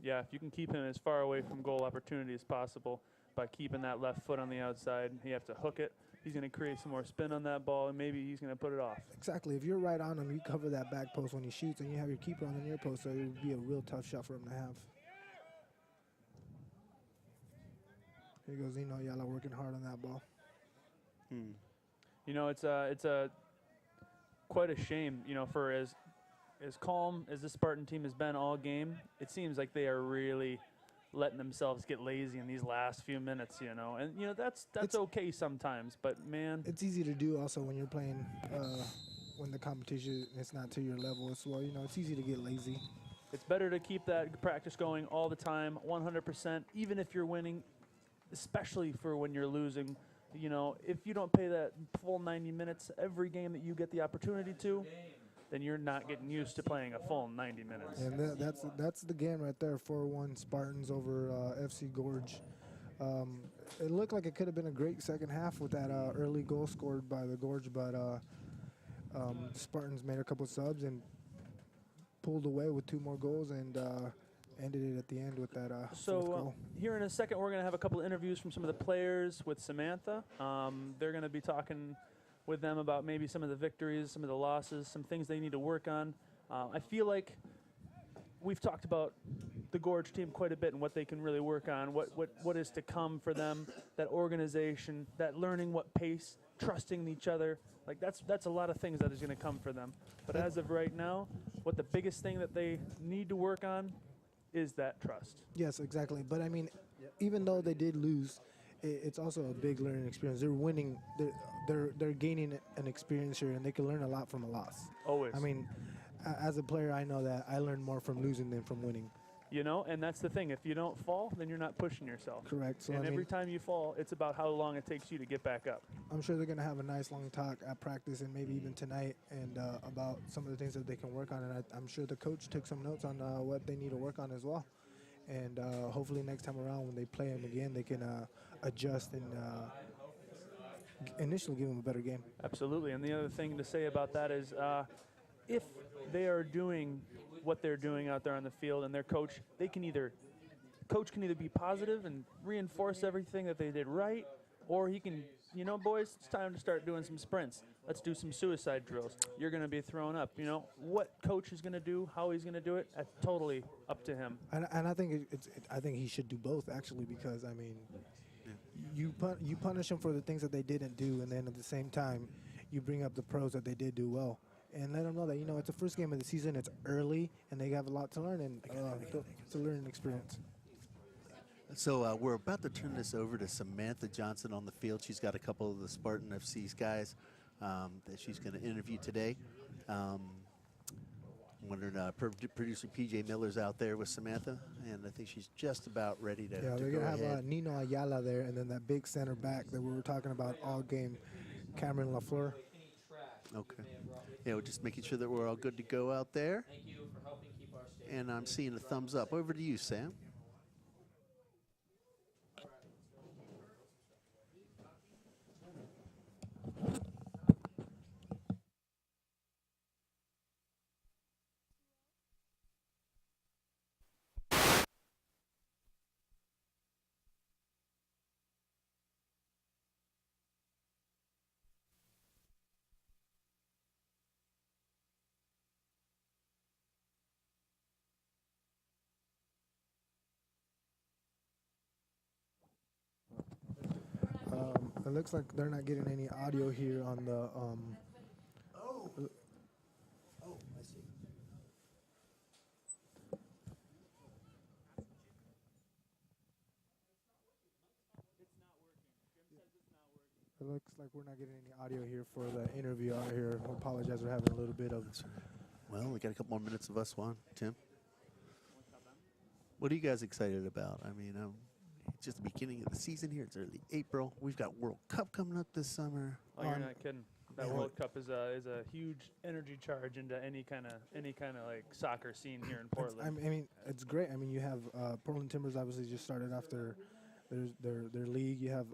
Yeah, if you can keep him as far away from goal opportunity as possible by keeping that left foot on the outside, you have to hook it. He's going to create some more spin on that ball, and maybe he's going to put it off. Exactly. If you're right on him, you cover that back post when he shoots, and you have your keeper on the near post, so it would be a real tough shot for him to have. Here goes Eno Yala working hard on that ball. You know, it's a quite a shame, you know, for as calm as the Spartan team has been all game, it seems like they are really letting themselves get lazy in these last few minutes, you know. And, you know, that's okay sometimes, but, man. It's easy to do also when you're playing when the competition is not to your level as well. You know, it's easy to get lazy. It's better to keep that practice going all the time, 100%, even if you're winning, especially for when you're losing. You know, if you don't play that full 90 minutes every game that you get the opportunity to, then you're not getting used to playing a full 90 minutes. And that's the game right there, 4-1 Spartans over FC Gorge. It looked like it could have been a great second half with that early goal scored by the Gorge, but Spartans made a couple subs and pulled away with 2 more goals and ended it at the end with that fourth goal. Here in a second, we're going to have a couple of interviews from some of the players with Samantha. They're going to be talking with them about maybe some of the victories, some of the losses, some things they need to work on. I feel like we've talked about the Gorge team quite a bit and what they can really work on, what is to come for them, that organization, that learning what pace, trusting each other. Like that's a lot of things that is going to come for them. But as of right now, what the biggest thing that they need to work on is that trust. Yes, exactly. But I mean, even though they did lose, it's also a big learning experience. They're winning. They're gaining an experience here, and they can learn a lot from a loss. Always. I mean, as a player, I know that I learn more from losing than from winning. You know, and that's the thing. If you don't fall, then you're not pushing yourself. Correct. So And I every mean, time you fall, it's about how long it takes you to get back up. I'm sure they're going to have a nice long talk at practice and maybe even tonight and about some of the things that they can work on. And I'm sure the coach took some notes on what they need to work on as well. And hopefully next time around when they play them again, they can adjust and initially give them a better game. Absolutely. And the other thing to say about that is if they are doing what they're doing out there on the field and their coach, coach can either be positive and reinforce everything that they did right, or he can, you know, boys, it's time to start doing some sprints. Let's do some suicide drills. You're going to be thrown up. You know, what coach is going to do, how he's going to do it, that's totally up to him. And I think I think he should do both, actually, because, I mean, you punish them for the things that they didn't do, and then at the same time, you bring up the pros that they did do well. And let them know that, you know, it's the first game of the season, it's early, and they have a lot to learn, and it's a learning experience. So we're about to turn this over to Samantha Johnson on the field. She's got a couple of the Spartan FC's guys that she's going to interview today. I'm wondering, producer PJ Miller's out there with Samantha, and I think she's just about ready to Yeah, to they're go going to ahead. have Nino Ayala there, and then that big center back that we were talking about all game, Cameron LaFleur. Okay. Yeah, we're just making sure that we're all good to go out there. Thank you for helping keep our state. And I'm seeing a thumbs up. Over to you, Sam. It looks like they're not getting any audio here on the. Oh, I see. It looks like we're not getting any audio here for the interview out here. I apologize, we're having a little bit of. Well, we got a couple more minutes of us, Juan. Tim? What are you guys excited about? I mean, it's just the beginning of the season here. It's early April. We've got World Cup coming up this summer. Oh, you're not kidding. That yeah. World Cup is a huge energy charge into any kind of like soccer scene here in Portland. I mean, it's great. I mean, you have Portland Timbers obviously just started off their league. You have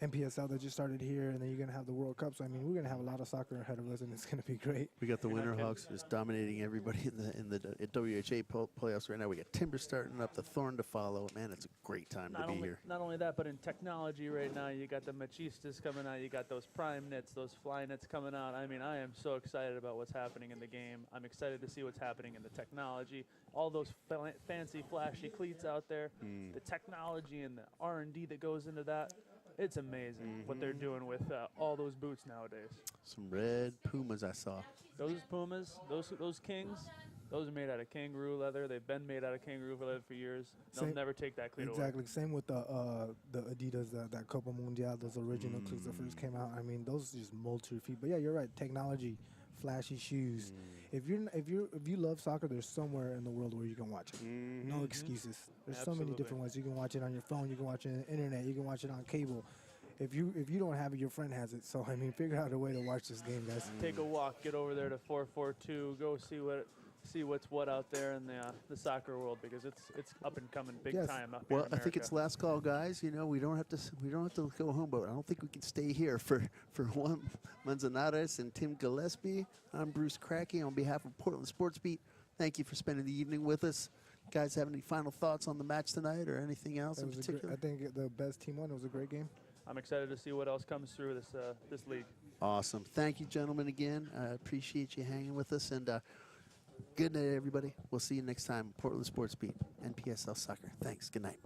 NPSL that just stared here, and then you're going to have the World Cup. So, I mean, we're going to have a lot of soccer ahead of us, and it's going to be great. We got the You're not Winterhawks just dominating everybody in the WHA playoffs right now. We got Timbers starting up, the Thorn to follow. Man, it's a great time to be here. Not only that, but in technology right now, you got the machistas coming out, you got those prime nets, those fly nets coming out. I mean, I am so excited about what's happening in the game. I'm excited to see what's happening in the technology. All those fancy, flashy cleats out there, the technology and the R&D that goes into that. It's amazing what they're doing with all those boots nowadays. Some red Pumas I saw. Those Pumas, those Kings, those are made out of kangaroo leather. They've been made out of kangaroo leather for years. They'll never take that cleat away. Exactly. Same with the Adidas, that Copa Mundial, those original cleats that first came out. I mean, those just mold to your feet. But yeah, you're right. Technology, flashy shoes. If you love soccer, there's somewhere in the world where you can watch it. No excuses. There's so many different ways. You can watch it on your phone. You can watch it on the internet. You can watch it on cable. If you don't have it, your friend has it. So I mean, figure out a way to watch this game, guys. Take a walk. Get over there to 442. Go see what's what out there in the soccer world, because it's up and coming big time up here in Well, I think it's America. last call, guys. You know, we don't have to go home, but I don't think we can stay here for Juan Manzanares and Tim Gillespie. I'm Bruce Cracky on behalf of Portland Sports Beat. Thank you for spending the evening with us. Guys, have any final thoughts on the match tonight or anything else in particular? I think the best team won. It was a great game. I'm excited to see what else comes through this league. Awesome. Thank you, gentlemen, again. I appreciate you hanging with us. And good night, everybody. We'll see you next time. Portland Sports Beat, NPSL Soccer. Thanks. Good night.